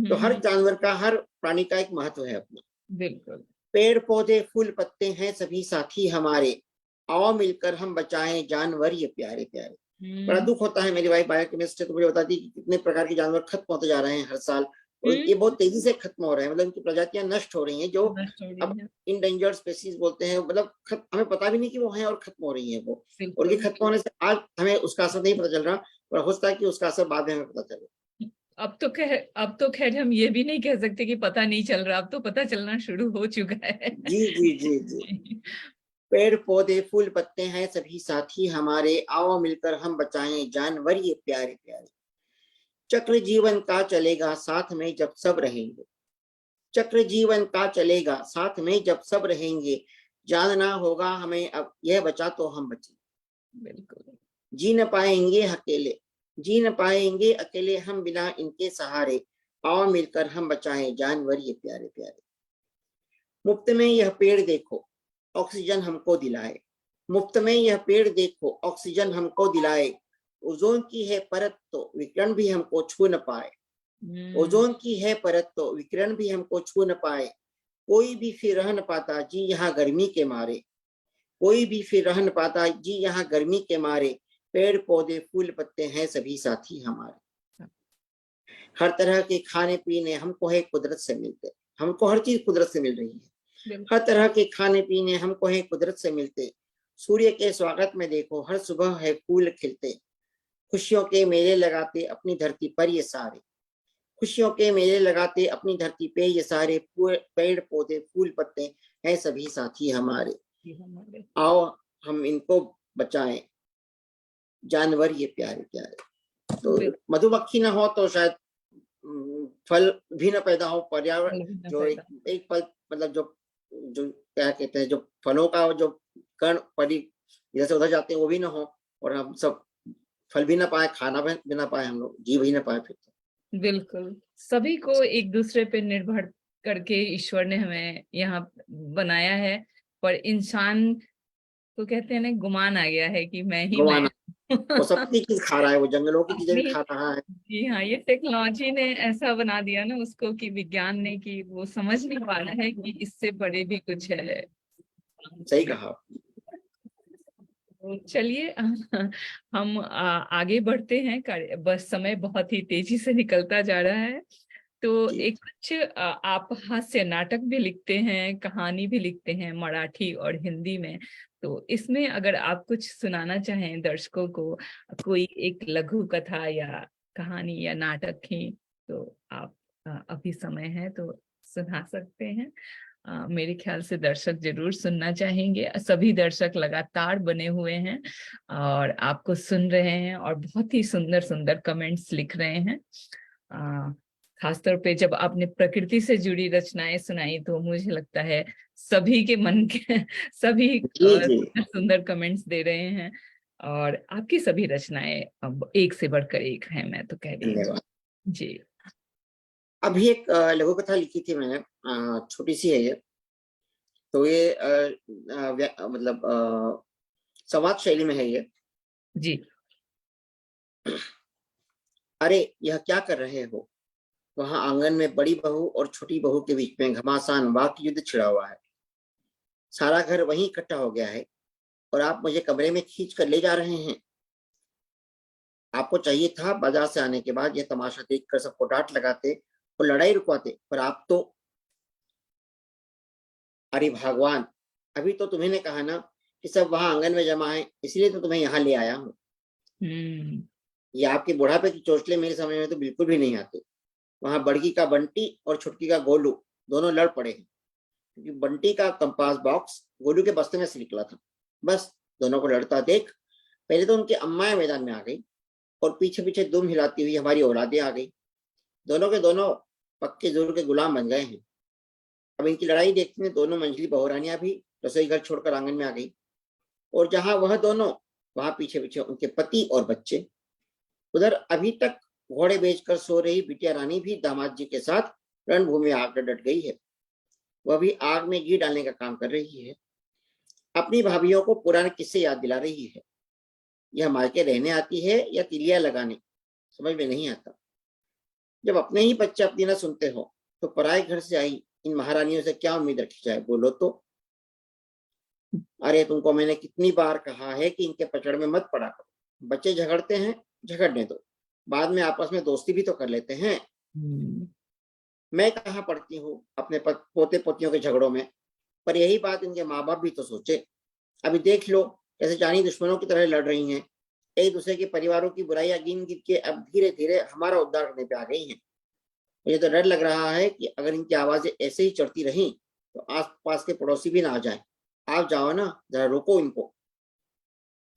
तो हर जानवर का, हर प्राणी का एक महत्व है अपना। बिल्कुल। पेड़ पौधे फूल पत्ते हैं सभी साथी हमारे, आओ मिलकर हम बचाएं जानवर ये प्यारे प्यारे। बड़ा दुख होता है, मेरी वाइफ बायोकेमिस्ट है तो मुझे बताती है कि कितने प्रकार के जानवर खत्म होते जा रहे हैं हर साल, और ये बहुत तेजी से खत्म हो रहे हैं। मतलब इनकी प्रजातियां नष्ट हो रही हैं, जो अब इंडेंजर्ड स्पीसीज बोलते हैं। मतलब हमें पता भी नहीं कि वो हैं और खत्म हो रही हैं वो। और ये खत्म होने से आज हमें उसका असर नहीं पता चल रहा, और हो सकता है कि उसका असर बाद में हमें पता चले। अब तो खैर हम ये भी नहीं कह सकते कि पता नहीं चल रहा, अब तो पता चलना शुरू हो चुका है। जी जी जी जी। पेड़ पौधे फूल पत्ते हैं सभी साथी हमारे, आओ मिलकर हम बचाएं जानवर ये प्यारे प्यारे। चक्र जीवन का चलेगा साथ में जब सब रहेंगे, चक्र जीवन का चलेगा साथ में जब सब रहेंगे, जानना होगा हमें अब यह बचा तो हम बचे। बिल्कुल। जी न पाएंगे अकेले, जी न पाएंगे अकेले हम बिना इनके सहारे, आओ मिलकर हम बचाएं जानवर ये प्यारे प्यारे। मुफ्त में यह पेड़ देखो ऑक्सीजन हमको दिलाए, मुफ्त में यह पेड़ देखो ऑक्सीजन हमको दिलाए, ओजोन की है परत तो विकिरण भी हमको छू न पाए, ओजोन की है परत तो विकिरण भी हमको छू न पाए, कोई भी फिर रह न पाता जी यहाँ गर्मी के मारे, कोई भी फिर रह न पाता जी यहाँ गर्मी के मारे, पेड़ पौधे फूल पत्ते हैं सभी साथी हमारे। हर तरह के खाने पीने हमको है कुदरत से मिलते, हमको हर चीज कुदरत से मिल रही है। बिल्कुल। हर तरह के खाने पीने हमको है कुदरत से मिलते। सूर्य के स्वागत में देखो हर सुबह है फूल खिलते। खुशियों के मेले लगाते अपनी धरती पर ये सारे, खुशियों के मेले लगाते अपनी धरती पे ये सारे, पेड़ पौधे फूल पत्ते हैं सभी साथी हमारे। जी, हमारे आओ हम इनको बचाएं, जानवर ये प्यारे प्यारे। तो बिल्कुल मधुमक्खी ना हो तो शायद फल भी ना पैदा हो, पर्यावरण ना जो पैदा। एक फल मतलब जो जो क्या कहते हैं, जो फलों का जो कण परी इधर से उधर जाते हैं वो भी ना हो, और हम सब फल भी ना पाए, खाना भी ना पाए, हम लोग जी भी ना पाए फिर तो। बिल्कुल, सभी को एक दूसरे पे निर्भर करके ईश्वर ने हमें यहाँ बनाया है, पर इंसान को कहते हैं ना, गुमान आ गया है कि मैं ही मैं गवाना, वो सबकी चीज खा रहा है, वो जंगलों की चीजें भी अपनी। खा रहा है। जी हाँ, ये टेक्नोलॉजी ने ऐसा बना दिया ना उसको, कि विज्ञान ने, कि वो समझ नहीं पा रहा है कि इससे बड़े भी कुछ है। सही कहा। तो चलिए हम आगे बढ़ते हैं। बस समय बहुत ही तेजी से निकलता जा रहा है। तो जी एक कुछ आप हास्य नाटक भी लिखते हैं, कहानी भी लिखते हैं मराठी और हिंदी में। तो इसमें अगर आप कुछ सुनाना चाहें दर्शकों को, कोई एक लघु कथा या कहानी या नाटक ही, तो आप अभी समय है तो सुना सकते हैं। मेरे ख्याल से दर्शक जरूर सुनना चाहेंगे। सभी दर्शक लगातार बने हुए हैं और आपको सुन रहे हैं और बहुत ही सुंदर सुंदर कमेंट्स लिख रहे हैं। खासतौर पे जब आपने प्रकृति से जुड़ी रचनाएं सुनाई तो मुझे लगता है सभी के मन के सभी जी जी। सुंदर सुंदर कमेंट्स दे रहे हैं। और आपकी सभी रचनाएं अब एक से बढ़कर एक हैं, मैं तो कह रही हूँ। धन्यवाद। जी अभी एक लघु कथा लिखी थी मैंने, छोटी सी है ये। तो ये मतलब संवाद शैली में है ये। जी। अरे यह क्या कर रहे हो, वहां आंगन में बड़ी बहू और छोटी बहू के बीच में घमासान वाक युद्ध छिड़ा हुआ है। सारा घर वहीं इकट्ठा हो गया है और आप मुझे कमरे में खींच कर ले जा रहे हैं। आपको चाहिए था बाजार से आने के बाद यह तमाशा देखकर सबको डांट लगाते और लड़ाई रुकवाते, पर आप तो, अरे भगवान, अभी तो तुम्ही ने कहा ना कि सब वहां आंगन में जमा है, इसलिए तो तुम्हें यहाँ ले आया हूँ। हम्म। ये आपके बुढ़ापे की चोचले मेरे समझ में तो बिल्कुल भी नहीं आते। वहां बड़की का बंटी और छुटकी का गोलू दोनों लड़ पड़े हैं, क्योंकि बंटी का कंपास बॉक्स गोलू के बस्ते में से निकला था। बस दोनों को लड़ता देख पहले तो उनकी अम्माएं मैदान में आ गई और पीछे पीछे दुम हिलाती हुई हमारी औलादें आ गई। दोनों के दोनों पक्के जोर के गुलाम बन गए हैं। अब इनकी लड़ाई देखते हुए दोनों मंझली बहुरानियां भी रसोई घर छोड़कर आंगन में आ गई, और जहां वह दोनों वहां पीछे पीछे उनके पति और बच्चे। उधर अभी तक घोड़े बेचकर सो रही बिटिया रानी भी दामाद जी के साथ रणभूमि में आकर डट गई है। वह भी आग में घी डालने का काम कर रही है, अपनी भाभीियों को पुराने किस्से याद दिला रही है। यह मायके रहने आती है या तिलिया लगाने, समझ में नहीं आता। जब अपने ही बच्चे अपनी ना सुनते हो तो पराए घर से आई इन महारानियों से क्या उम्मीद रखी जाए, बोलो तो। अरे तुमको मैंने कितनी बार कहा है कि इनके पचड़ में मत पड़ा करो। बच्चे झगड़ते हैं, झगड़ने दो, बाद में आपस में दोस्ती भी तो कर लेते हैं। मैं कहाँ पढ़ती हूँ अपने पोते पोतियों के झगड़ों में, पर यही बात इनके माँ बाप भी तो सोचे। अभी देख लो कैसे जानी दुश्मनों की तरह लड़ रही हैं, एक दूसरे के परिवारों की बुराइयां गिन गिन के अब धीरे धीरे हमारा उद्धार करने पे आ गई हैं। मुझे तो डर लग रहा है कि अगर इनकी आवाजें ऐसे ही चढ़ती रहीं तो आस पास के पड़ोसी भी ना आ जाए। आप जाओ ना, जरा रोको इनको।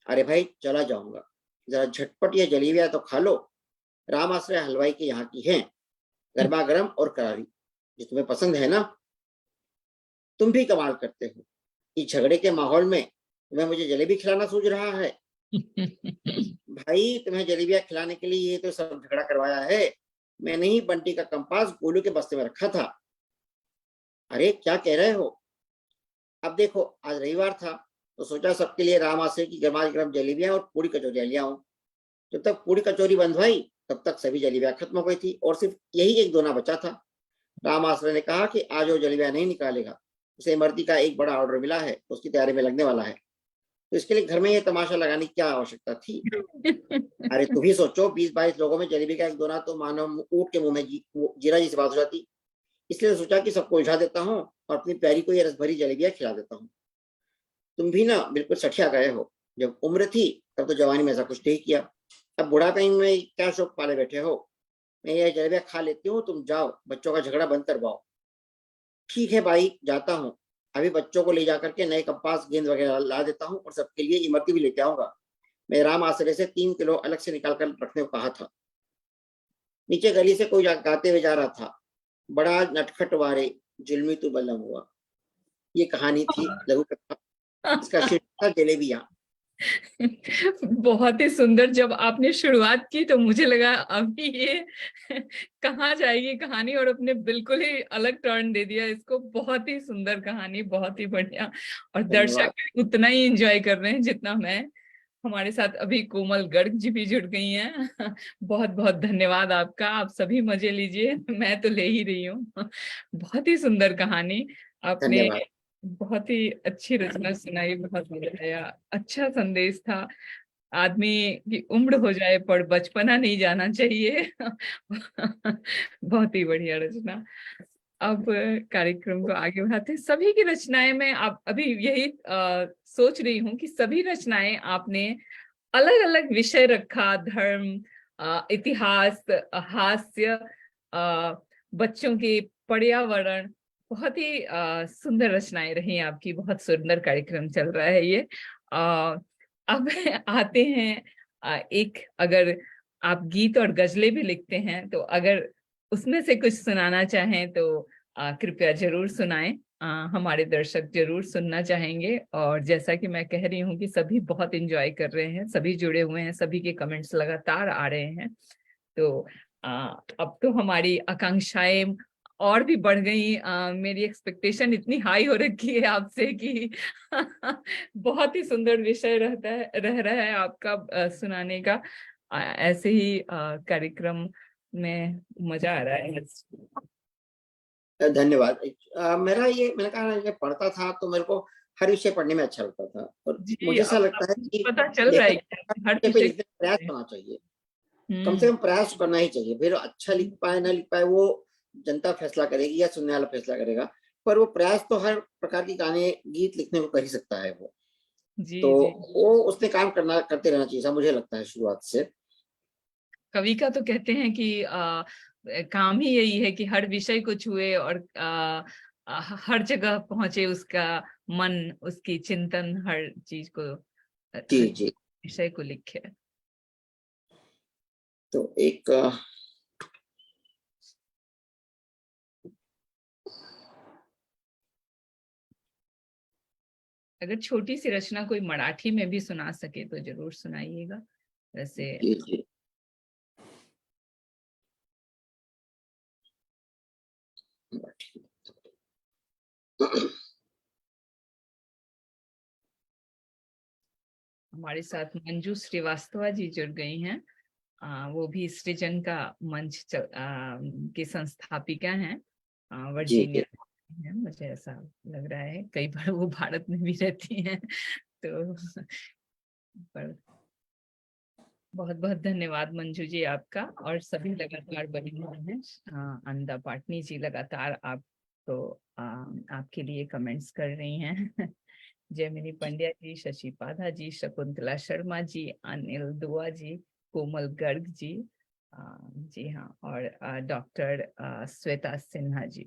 अरे भाई चला जाऊंगा, जरा झटपट या जलेबियां तो खा लो, राम आश्रय हलवाई के यहाँ की है, गर्मा गर्म और करारी, जो तुम्हें पसंद है ना। तुम भी कमाल करते हो, इस झगड़े के माहौल में तुम्हें मुझे जलेबी खिलाना सूझ रहा है। भाई तुम्हें जलेबियां खिलाने के लिए ये तो सब झगड़ा करवाया है, मैंने ही बंटी का कंपास गोलू के बस्ते में रखा था। अरे क्या कह रहे हो। अब देखो आज रविवार था तो सोचा सबके लिए राम आश्रय की गर्मा गर्म जलेबियां और पूरी कचौरियां ले आऊं। जब तक पूरी कचौरी बंधवाई तब तक सभी जलेबियां खत्म हो गई थी और सिर्फ यही एक दोना बचा था। राम आश्रय ने कहा कि आज वो जलेबियां नहीं निकालेगा, उसे इमरती का एक बड़ा ऑर्डर मिला है, उसकी तैयारी में लगने वाला है। तो इसके लिए घर में ये तमाशा लगाने की क्या आवश्यकता थी? अरे तू भी सोचो, 20-22 लोगों में जलेबी का एक दोना तो मानो ऊँट के मुंह में जीरा जी से बात हो जाती। इसलिए सोचा कि सबको उलझा देता हूँ और अपनी प्यारी को ये रस भरी जलेबियां खिला देता हूँ। तुम भी ना बिल्कुल सठिया गए हो। जब उम्र थी तब तो जवानी में ऐसा कुछ नहीं किया, अब बुढ़ापे में क्या शौक पाले बैठे हो। मैं ये जलेबियां खा लेती हूँ, तुम जाओ बच्चों का झगड़ा बंद करवाओ। ठीक है भाई, जाता हूँ। अभी बच्चों को ले जाकर के नए कंपास गेंद वगैरह ला देता हूँ और सबके लिए इमरती भी लेके आऊंगा। मैं राम आश्रय से 3 किलो अलग से निकाल कर रखने को कहा था। नीचे गली से कोई गाते हुए जा रहा था, बड़ा नटखट वारे जुल्मी तू बलम हुआ। ये कहानी थी, लघु कथा। इसका शीर्षक था जलेबियां। बहुत ही सुंदर। जब आपने शुरुआत की तो मुझे लगा अभी ये कहाँ जाएगी कहानी, और अपने बिल्कुल ही अलग टर्न दे दिया इसको। बहुत ही सुंदर कहानी, बहुत ही बढ़िया। और दर्शक धन्यवाद। उतना ही एंजॉय कर रहे हैं जितना मैं। हमारे साथ अभी कोमल गर्ग जी भी जुड़ गई हैं। बहुत बहुत धन्यवाद आपका। आप सभी मजे लीजिए, मैं तो ले ही रही हूँ। बहुत ही सुंदर कहानी आपने, धन्यवाद। बहुत ही अच्छी रचना सुनाई, बहुत मजा आया। अच्छा संदेश था। आदमी की उम्र हो जाए पर बचपना नहीं जाना चाहिए। बहुत ही बढ़िया रचना। अब कार्यक्रम को आगे बढ़ाते हैं। सभी की रचनाएं में आप अभी यही सोच रही हूँ कि सभी रचनाएं आपने अलग अलग विषय रखा। धर्म, इतिहास, हास्य, बच्चों के, पर्यावरण। बहुत ही सुंदर रचनाएं रही आपकी। बहुत सुंदर कार्यक्रम चल रहा है ये। अब आते हैं एक, अगर आप गीत और गजलें भी लिखते हैं तो अगर उसमें से कुछ सुनाना चाहें तो कृपया जरूर सुनाएं। हमारे दर्शक जरूर सुनना चाहेंगे। और जैसा कि मैं कह रही हूँ कि सभी बहुत एंजॉय कर रहे हैं, सभी जुड़े हुए हैं, सभी के कमेंट्स लगातार आ रहे हैं। तो अब तो हमारी आकांक्षाएं और भी बढ़ गई। मेरी एक्सपेक्टेशन इतनी हाई हो रखी है आपसे कि बहुत ही सुंदर विषय रह रहा है आपका सुनाने का। ऐसे ही कार्यक्रम में मजा आ रहा है। धन्यवाद। मैंने कहा, जब पढ़ता था तो मेरे को हर विषय पढ़ने में अच्छा लगता था, और जी, मुझे ऐसा अब लगता है कि पता चल रहा है लेखक कि हर हर विषय पे विषय। लिखने का प्रयास करना चाहिए। कम से हम्म। कम प्रयास करना ही चाहिए। फिर अच्छा लिख पाए ना लिख पाए वो जनता फैसला करेगी या सुनने वाला फैसला करेगा, पर वो प्रयास तो हर प्रकार की गाने गीत लिखने को कर ही सकता है वो। जी तो जी। वो उसने काम करते रहना चाहिए, ऐसा मुझे लगता है शुरुआत से। कवि का तो कहते हैं कि काम ही यही है कि हर विषय को छुए और हर जगह पहुंचे उसका मन, उसकी चिंतन हर चीज को, जी हर जी। विषय को लिखे। तो एक अगर छोटी सी रचना कोई मराठी में भी सुना सके तो जरूर सुनाइएगा। वैसे जी जी। हमारे साथ मंजू श्रीवास्तवा जी जुड़ गई हैं। वो भी सृजन का मंच की संस्थापिका हैं। जी जी। वर्जीनिया है, मुझे ऐसा लग रहा है। कई बार वो भारत में भी रहती हैं। तो पर बहुत बहुत धन्यवाद मंजू जी आपका। और सभी लगातार बने हुए हैं। अंदा पाटनी जी लगातार आप तो आपके लिए कमेंट्स कर रही हैं। जयमिनी पंड्या जी, शशि पाधा जी, शकुंतला शर्मा जी, अनिल दुआ जी, कोमल गर्ग जी, जी हाँ, और डॉक्टर श्वेता सिन्हा जी।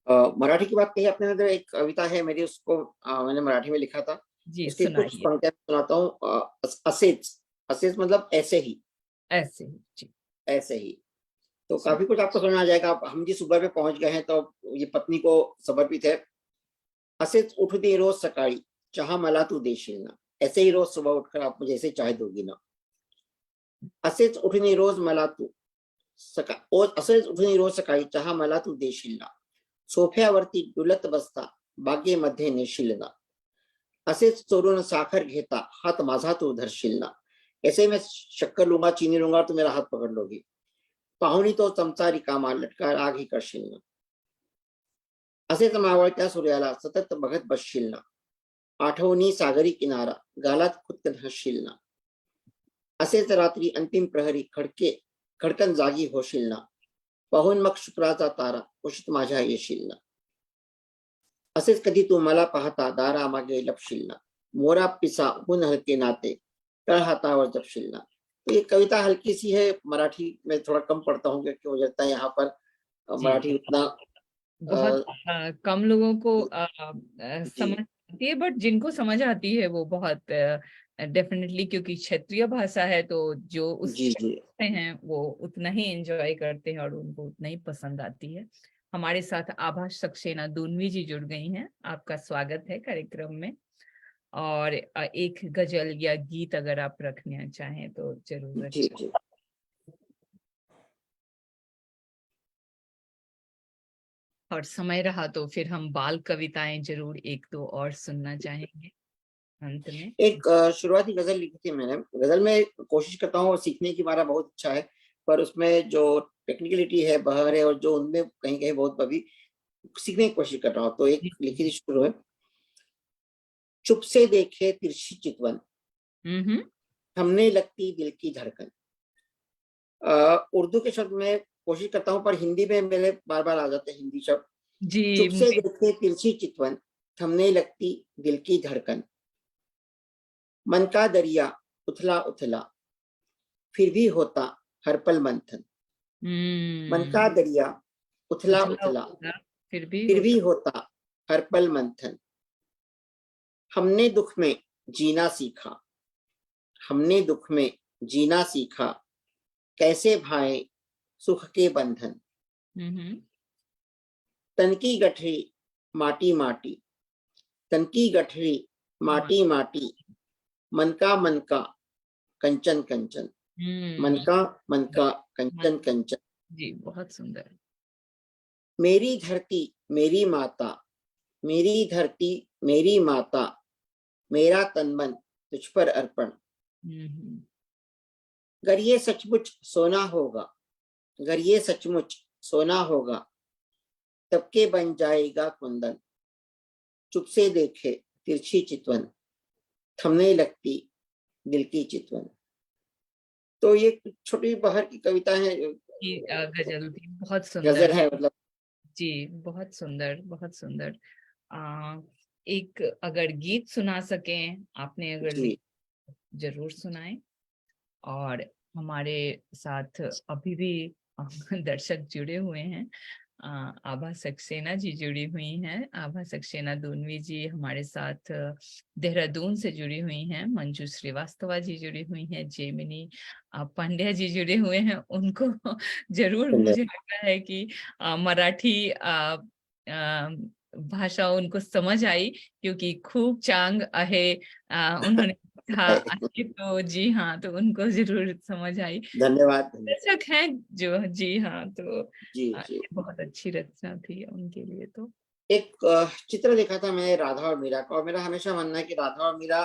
मराठी की बात कही आपने, तो एक कविता है मेरी, उसको मैंने मराठी में लिखा था। जी उसकी कुछ सुनाइए। पंक्तियां सुनाता हूँ। असेच। असेच मतलब ऐसे ही। ऐसे ही जी। ऐसे ही। तो सुन। काफी कुछ आपको समझ आ जाएगा। हम जिस सुबह पे पहुंच गए हैं तो ये पत्नी को समर्पित है। असेच उठते रोज सकाळी, चहा मला तू देशील ना। ऐसे ही रोज सुबह उठकर आप मुझे ऐसे चाय दोगी ना। असेच उठणे रोज मला तू असेच उठणे रोज सकाळी, चहा मला तू देशील ना। सोफ्यावरती डुलत बसता बागेमध्ये नेशील ना। असेच चोरून साखर घेता हात माझा तू धरशील ना। ऐसे मैं शक्कर लूंगा, चीनी लूंगा, तो मेरा हाथ पकड़ लोगी। पाहुणी तो चमचा रिकामा, लटका आग ही करशील ना। असेच मावळत्या सूर्याला सतत बघत बसशील ना, आठवणी सागरी किनारा गालात खुदकन हसशील ना, असेच रात्री अंतिम प्रहरी खडकन जागी होशील ना, पाहून मग शुक्राचा तारा कुशीत माझ्या येशील ना, असेच कधी तू मला पाहता दारामागे लपशील ना, मोरा पिसा हुन हलके नाते तळ हातावर जपशील ना. तो ये कविता हल्की सी है, मराठी में थोड़ा कम पढ़ता हूँ क्योंकि मुझे लगता है यहाँ पर जी, मराठी उतना बहुत कम लोगों को जी समझ आती है, बट जिनको समझ आती है वो बहुत डेफिनेटली, क्योंकि क्षेत्रीय भाषा है तो जो उस जी जी क्षेत्र से हैं वो उतना ही एंजॉय करते हैं और उनको उतना ही पसंद आती है। हमारे साथ आभा सक्सेना दूनवी जी जुड़ गई हैं। आपका स्वागत है कार्यक्रम में। और एक गजल या गीत अगर आप रखना चाहें तो जरूर जी रखें। जी और समय रहा तो फिर हम बाल कविताएं जरूर एक दो और सुनना चाहेंगे अंत में। एक शुरुआती गजल लिखी थी मैंने। गजल में कोशिश करता हूँ और सीखने की हमारा बहुत इच्छा है, पर उसमें जो टेक्निकलिटी है, बहर है, और जो उनमें कहीं कहीं बहुत अभी सीखने की कोशिश कर रहा हूँ। तो एक लिखी थी, शुरू है। चुप से देखे तिरछी चितवन, हम्म। थमने लगती दिल की धड़कन। उर्दू के शब्द में कोशिश करता हूँ, पर हिंदी में मेरे बार बार आ जाते हैं हिंदी शब्द। जी चुप से देखे तिरछी चितवन, थमने लगती दिल की धड़कन। मन का दरिया उथला उथला, फिर भी होता हर पल मंथन। मन का दरिया उथला उथला उथला, उथला फिर भी फिर भी होता। होता हर पल मंथन। हमने दुख में जीना सीखा, हमने दुख में जीना सीखा, कैसे भाए सुख के बंधन। हम्म। तन की गठरी माटी माटी, तन की गठरी माटी माटी, मन का कंचन कंचन। हम्म। मन का कंचन कंचन। जी बहुत सुंदर। मेरी धरती मेरी माता, मेरी धरती मेरी माता, मेरा तन मन तुझ पर अर्पण। हम्म। अगर ये सचमुच सोना होगा, अगर ये सचमुच सोना होगा, तब के बन जाएगा कुंदन। चुप से देखे तिरछी चितवन, थमने लगती दिल की चितवन। तो ये छोटी बहर की कविता है, की गजल थी, बहुत सुंदर। गजल है मतलब। जी बहुत सुंदर, बहुत सुंदर। आ, एक अगर गीत सुना सकें आपने, अगर जी जरूर सुनाएं। और हमारे साथ अभी भी दर्शक जुड़े हुए हैं। आभा सक्सेना जी जुड़ी हुई हैं। आभा सक्सेना दूनवी जी हमारे साथ देहरादून से जुड़ी हुई हैं। मंजू श्रीवास्तवा जी जुड़ी हुई हैं। जेमिनी पांड्या जी जुड़े हुए हैं। उनको जरूर मुझे लगता है कि मराठी भाषा उनको समझ आई, क्योंकि खूब चांग आहे उन्होंने हाँ अच्छी, तो जी हाँ, तो उनको जरूर समझ आई। धन्यवाद धन्यवाद। दर्शक हैं जो, जी हाँ, तो जी जी ये बहुत अच्छी रचना थी उनके लिए। तो एक चित्र देखा था मैं राधा और मीरा का, और मेरा हमेशा मानना है कि राधा और मीरा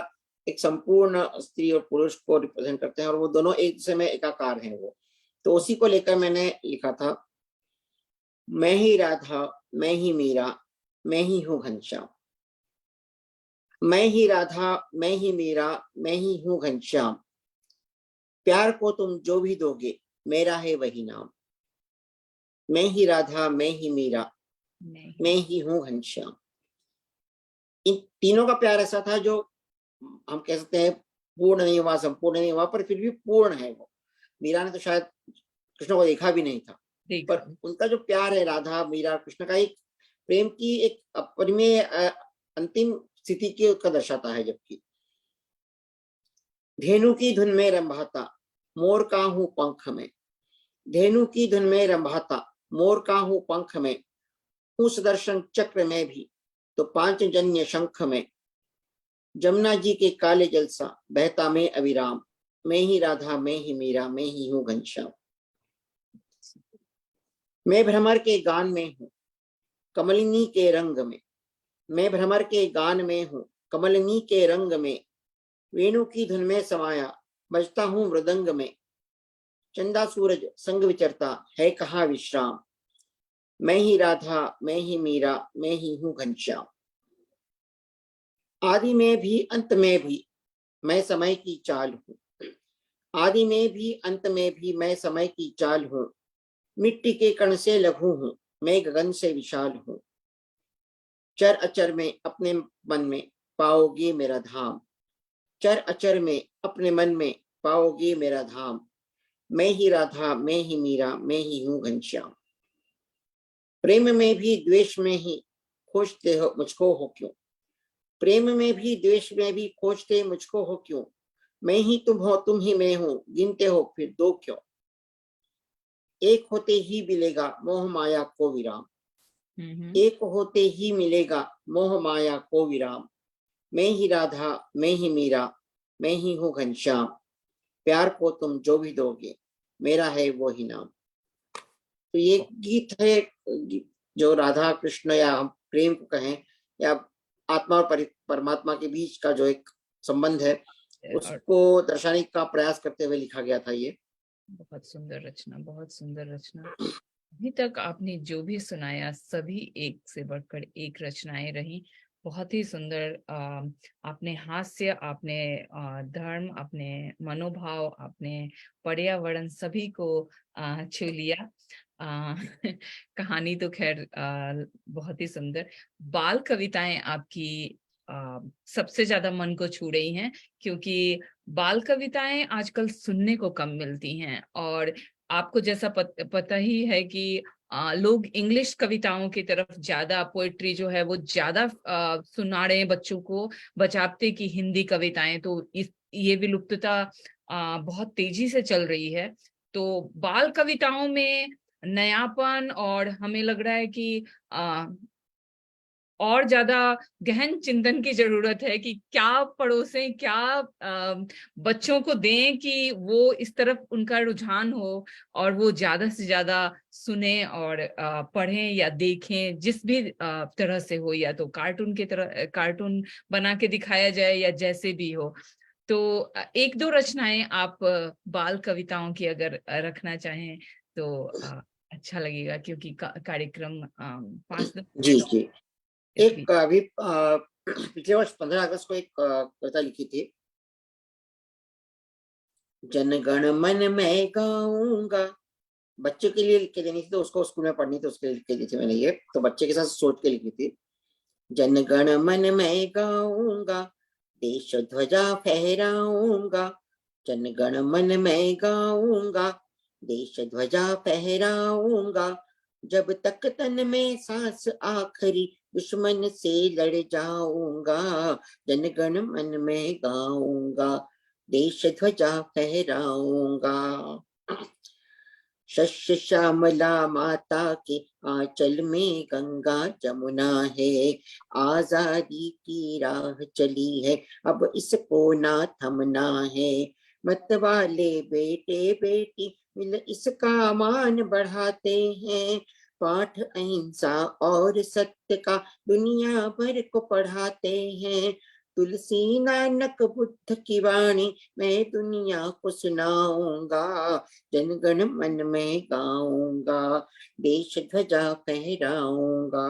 एक संपूर्ण स्त्री और पुरुष को रिप्रेजेंट करते हैं, और वो दोनों एक दूसरे में एकाकार हैं वो। तो उसी को लेकर मैंने लिखा था। मैं ही राधा, मैं ही मीरा, मैं ही हूँ घनश्याम। मैं ही राधा, मैं ही मीरा, मैं ही हूँ घनश्याम। प्यार को तुम जो भी दोगे, मेरा है वही नाम। मैं ही राधा, मैं ही मीरा, मैं नहीं। ही हूँ घनश्याम। इन तीनों का प्यार ऐसा था जो हम कह सकते हैं पूर्ण नहीं हुआ, संपूर्ण नहीं हुआ, पर फिर भी पूर्ण है वो। मीरा ने तो शायद कृष्ण को देखा भी नहीं था, देखा। पर उनका जो प्यार है राधा मीरा कृष्ण का, एक प्रेम की एक अपरिमेय अंतिम स्थिति की का दर्शाता है। जबकि धेनु की धुन में रंभाता, मोर का हूं पंख में। धेनु की धुन में रंभाता, मोर का हूं पंख में। हूं सुदर्शन चक्र में भी, तो पांच जन्य शंख में। जमुना जी के काले जल सा बहता में अविराम। मैं ही राधा, मैं ही मीरा, मैं ही हूँ घनश्याम। मैं भ्रमर के गान में हूँ, कमलिनी के रंग में। मैं भ्रमर के गान में हूँ, कमलिनी के रंग में। वेणु की धुन में समाया, बजता हूँ मृदंग में। चंदा सूरज संग विचरता, है कहाँ विश्राम। मैं ही राधा, मैं ही मीरा, मैं ही हूँ घनश्याम। आदि में भी अंत में भी मैं समय की चाल हूँ। आदि में भी अंत में भी मैं समय की चाल हूँ। मिट्टी के कण से लघु हूँ, मैं गगन से विशाल हूँ। चर अचर में अपने मन में पाओगे मेरा धाम। चर अचर में अपने मन में पाओगे मेरा धाम। मैं ही राधा, मैं ही मीरा, मैं ही हूँ घनश्याम। प्रेम में भी द्वेष में ही खोजते हो मुझको हो क्यों। प्रेम में भी द्वेष में भी खोजते मुझको हो क्यों। मैं ही तुम हो, तुम ही मैं हूँ, गिनते हो फिर दो क्यों। एक होते ही मिलेगा मोह माया को विराम। एक होते ही मिलेगा मोह माया को विराम। मैं ही राधा, मैं ही मीरा, मैं ही हूँ घनश्याम। प्यार को तुम जो भी दोगे मेरा है वो ही नाम। तो ये गीत है जो राधा कृष्ण या हम प्रेम को कहें या आत्मा और परमात्मा के बीच का जो एक संबंध है और उसको दर्शाने का प्रयास करते हुए लिखा गया था ये। बहुत सुंदर रचना, बहुत सुंदर रचना। अभी तक आपने जो भी सुनाया सभी एक से बढ़कर एक रचनाएं रही। बहुत ही सुंदर। आपने हास्य, आपने धर्म, आपने मनोभाव, आपने पर्यावरण सभी को छू लिया। कहानी तो खैर बहुत ही सुंदर। बाल कविताएं आपकी सबसे ज्यादा मन को छू रही हैं, क्योंकि बाल कविताएं आजकल सुनने को कम मिलती हैं। और आपको जैसा पता ही है कि लोग इंग्लिश कविताओं की तरफ ज्यादा, पोएट्री जो है वो ज्यादा सुना रहे हैं बच्चों को, बजाते कि हिंदी कविताएं तो ये विलुप्तता बहुत तेजी से चल रही है। तो बाल कविताओं में नयापन, और हमें लग रहा है कि और ज्यादा गहन चिंतन की जरूरत है कि क्या पड़ोसें, क्या बच्चों को दें कि वो इस तरफ उनका रुझान हो और वो ज्यादा से ज्यादा सुने और पढ़ें या देखें, जिस भी तरह से हो, या तो कार्टून की तरह कार्टून बना के दिखाया जाए या जैसे भी हो। तो एक दो रचनाएं आप बाल कविताओं की अगर रखना चाहें तो अच्छा लगेगा, क्योंकि कार्यक्रम 5 दिन जी जी। इस बीच। एक अभी पिछले वर्ष 15 अगस्त को एक कविता लिखी थी। जनगण मन मैं गाऊंगा, बच्चे के लिए लिख के देनी थी तो उसको स्कूल में पढ़नी थी, उसके लिए लिख के दी थी मैंने ये, तो बच्चे के साथ सोच के लिखी थी। जनगण मन मैं गाऊंगा, देश ध्वजा फहराऊंगा। जनगण मन मैं गाऊंगा, देश ध्वजा फहराऊंगा। जब तक तन में सांस आखिरी दुश्मन से लड़ जाऊंगा। जनगण मन में गाऊंगा, देश ध्वजा फहराऊंगा। शस्य श्यामला माता के आंचल में गंगा जमुना है। आजादी की राह चली है, अब इसको ना थमना है। मत वाले बेटे बेटी मिल इसका मान बढ़ाते हैं। पाठ अहिंसा और सत्य का दुनिया भर को पढ़ाते हैं। तुलसी नानक बुद्ध की वाणी मैं दुनिया को सुनाऊंगा। जनगण मन में गाऊंगा, देश ध्वजा फहराऊंगा।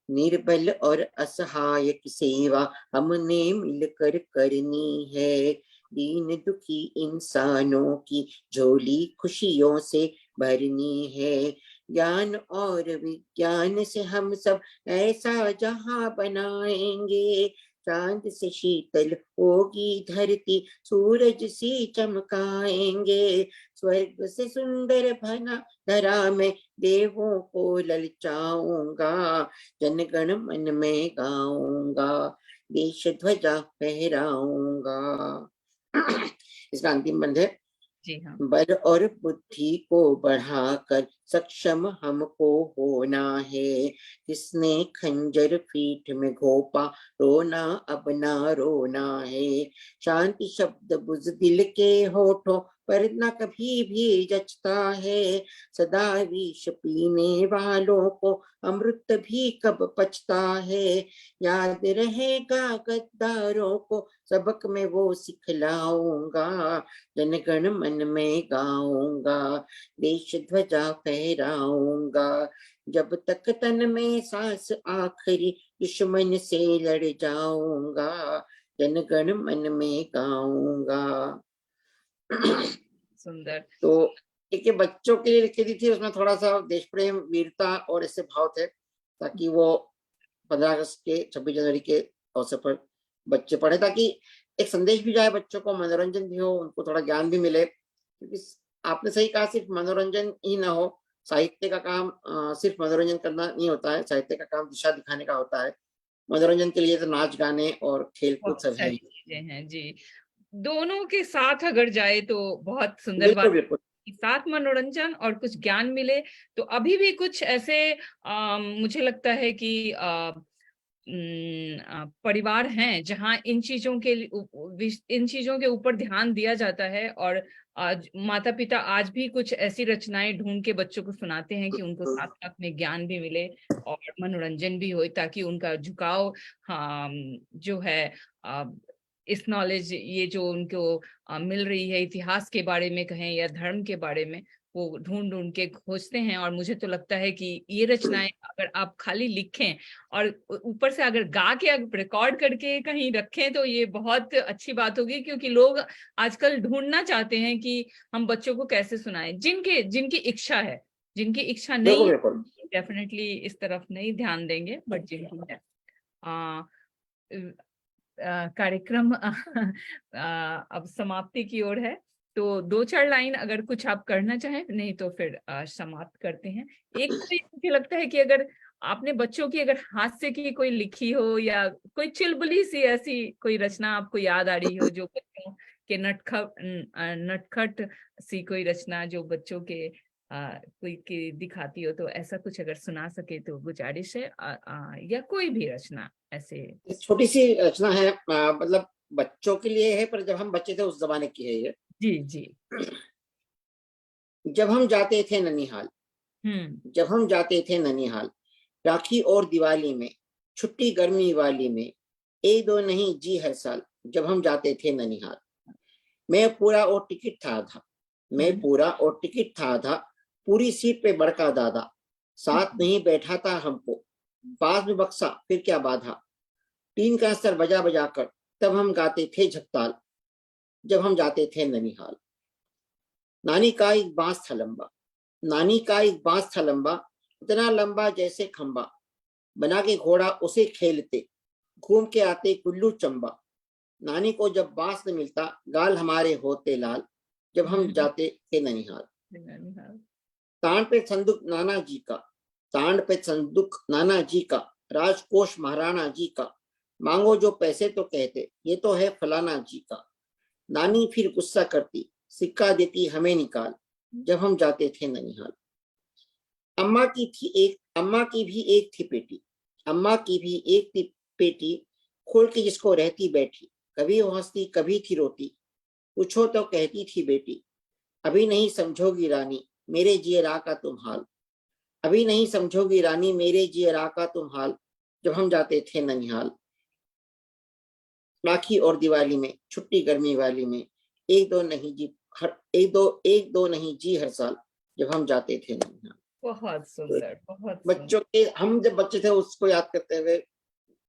निर्बल और असहाय की सेवा हमने मिलकर करनी है। दीन दुखी इंसानों की झोली खुशियों से भरनी है। ज्ञान और विज्ञान से हम सब ऐसा जहां बनाएंगे। चांद से शीतल होगी धरती, सूरज से चमकाएंगे। स्वर्ग से सुंदर बना धरा में देवों को ललचाऊंगा। जनगण मन में गाऊंगा, देश ध्वजा फहराऊंगा। इसका अंतिम बंद है। जी हाँ। बल और बुद्धि को बढ़ाकर सक्षम हमको होना है। किसने खंजर पीठ में घोपा, रोना अब ना रोना है। शांति शब्द बुझ दिल के होठों पर न कभी भी जचता है। सदा विष पीने वालों को अमृत भी कब पचता है। याद रहेगा गद्दारों को सबक में वो सिखलाऊंगा। जनगण मन में गाऊंगा, देश ध्वजा फहराऊंगा। जब तक तन में सांस आखिरी दुश्मन से लड़ जाऊंगा। जनगण मन में गाऊंगा। सुंदर। तो एक बच्चों के लिए लिखी थी, उसमें थोड़ा सा देश प्रेम, वीरता और ऐसे भाव थे, ताकि वो 15 अगस्त के 26 जनवरी के अवसर पर बच्चे पढ़े, ताकि एक संदेश भी जाए बच्चों को, मनोरंजन भी हो, उनको थोड़ा ज्ञान भी मिले। क्योंकि आपने सही कहा, सिर्फ मनोरंजन ही ना हो, साहित्य का काम सिर्फ मनोरंजन करना नहीं होता है, साहित्य का काम दिशा दिखाने का होता है। मनोरंजन के लिए तो नाच गाने और खेलकूद बहुत सब है। सारी चीजें हैं जी, दोनों के साथ अगर जाए तो बहुत सुंदर बिल्कुल बात। बिल्कुल। साथ मनोरंजन और कुछ ज्ञान मिले तो अभी भी कुछ ऐसे मुझे लगता है कि परिवार हैं जहां इन चीजों के इन चीजों के ऊपर ध्यान दिया जाता है, और आज माता पिता आज भी कुछ ऐसी रचनाएं ढूंढ के बच्चों को सुनाते हैं कि उनको साथ साथ में ज्ञान भी मिले और मनोरंजन भी हो, ताकि उनका झुकाव हाँ जो है इस नॉलेज, ये जो उनको मिल रही है इतिहास के बारे में कहें या धर्म के बारे में, वो ढूंढ ढूंढ के खोजते हैं। और मुझे तो लगता है कि ये रचनाएं अगर आप खाली लिखें और ऊपर से अगर गा के अगर रिकॉर्ड करके कहीं रखें तो ये बहुत अच्छी बात होगी, क्योंकि लोग आजकल ढूंढना चाहते हैं कि हम बच्चों को कैसे सुनाएं। जिनकी इच्छा है, जिनकी इच्छा नहीं बिल्कुल है डेफिनेटली इस तरफ नहीं ध्यान देंगे, बट जिनकी है कार्यक्रम अब समाप्ति की ओर है, तो 2-4 लाइन अगर कुछ आप करना चाहें, नहीं तो फिर समाप्त करते हैं। एक कोई मुझे लगता है कि अगर आपने बच्चों की अगर हास्य की कोई लिखी हो या कोई चुलबुली सी ऐसी कोई रचना आपको याद आ रही हो, जो बच्चों के नटखट सी कोई रचना जो बच्चों के कोई की दिखाती हो, तो ऐसा कुछ अगर सुना सके तो गुजारिश है। या कोई भी रचना ऐसे। छोटी सी रचना है, मतलब बच्चों के लिए है, पर जब हम बच्चे थे उस जमाने की है ये। जी जी। जब हम जाते थे ननिहाल, जब हम जाते थे ननिहाल, राखी और दिवाली में, छुट्टी गर्मी वाली में, एक दो नहीं जी हर साल, जब हम जाते थे ननिहाल। मैं पूरा और टिकट था आधा, मैं पूरा और टिकट था आधा, पूरी सीट पे बड़का दादा, साथ नहीं बैठा था हमको, पास में बक्सा फिर क्या बाधा। टीन का स्तर बजा बजा कर तब हम गाते थे झपताल, जब हम जाते थे ननिहाल। नानी का एक बांस था लंबा, नानी का एक बांस था लंबा, इतना लंबा जैसे खंबा, बना के घोड़ा उसे खेलते, घूम के आते कुल्लू चंबा। नानी को जब बांस न मिलता, गाल हमारे होते लाल, जब हम जाते थे ननिहाल। तांड पे संदूक नाना जी का, तांड पे संदूक नाना जी का, राजकोष महाराणा जी का, मांगो जो पैसे तो कहते ये तो है फलाना जी का। नानी फिर गुस्सा करती, सिक्का देती हमें निकाल, जब हम जाते थे ननिहाल। अम्मा की भी एक थी पेटी, अम्मा की भी एक थी पेटी, खोल के जिसको रहती बैठी, कभी वो हंसती कभी थी रोती, पूछो तो कहती थी बेटी, अभी नहीं समझोगी रानी मेरे जिए रा का तुम हाल, अभी नहीं समझोगी रानी मेरे जिए रा का तुम हाल, जब हम जाते थे ननिहाल। राखी और दिवाली में, छुट्टी गर्मी वाली में, एक दो नहीं जी हर साल, जब हम जाते थे ननिहाल। बहुत सुंदर, बहुत बच्चों के, हम जब बच्चे थे उसको याद करते हुए,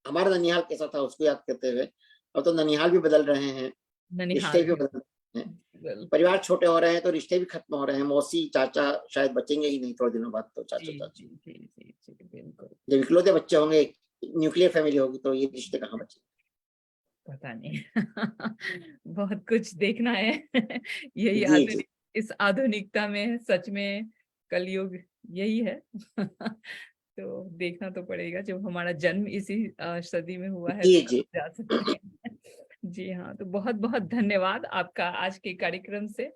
हमारा ननिहाल कैसा था उसको याद करते हुए, अब तो ननिहाल भी बदल रहे हैं, रिश्ते भी बदल रहे हैं, परिवार छोटे हो रहे हैं तो रिश्ते भी खत्म हो रहे हैं। मौसी चाचा शायद बचेंगे ही नहीं थोड़े दिनों बाद, तो चाचा चाची बिल्कुल, जब इकलौते बच्चे होंगे, न्यूक्लियर फैमिली होगी, तो ये रिश्ते कहाँ बचेंगे, पता नहीं। बहुत कुछ देखना है। यही जी जी। इस आधुनिकता में सच में कलयुग यही है। तो देखना तो पड़ेगा, जब हमारा जन्म इसी सदी में हुआ है जी तो जी जा सकते हैं। जी हाँ, तो बहुत बहुत धन्यवाद आपका आज के कार्यक्रम से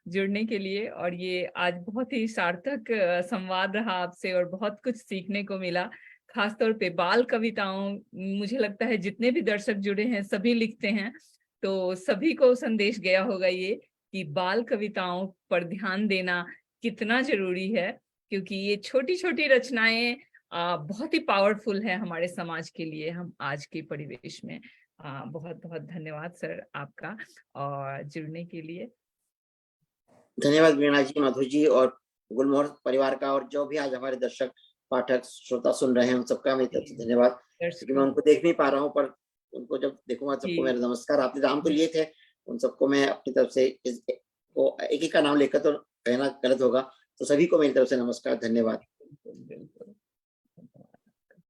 जुड़ने के लिए, और ये आज बहुत ही सार्थक संवाद रहा आपसे और बहुत कुछ सीखने को मिला। खासतौर पे बाल कविताओं, मुझे लगता है जितने भी दर्शक जुड़े हैं सभी लिखते हैं, तो सभी को संदेश गया होगा ये कि बाल कविताओं पर ध्यान देना कितना जरूरी है, क्योंकि ये छोटी छोटी रचनाएं बहुत ही पावरफुल है हमारे समाज के लिए, हम आज के परिवेश में। बहुत बहुत धन्यवाद सर आपका और जुड़ने के लिए। धन्यवाद वीणा जी, मधु जी और गुलमोहर परिवार का, और जो भी आज हमारे दर्शक पाठक श्रोता सुन रहे हैं उन सबका मेरी तरफ से धन्यवाद, क्योंकि मैं उनको देख नहीं पा रहा हूँ, पर उनको जब देखूंगा सबको मेरा नमस्कार। आपने नाम तो लिए थे, उन सबको मैं अपनी तरफ से एक एक का नाम लेकर तो कहना गलत होगा, तो सभी को मेरी तरफ से नमस्कार, धन्यवाद। बिल्कुल।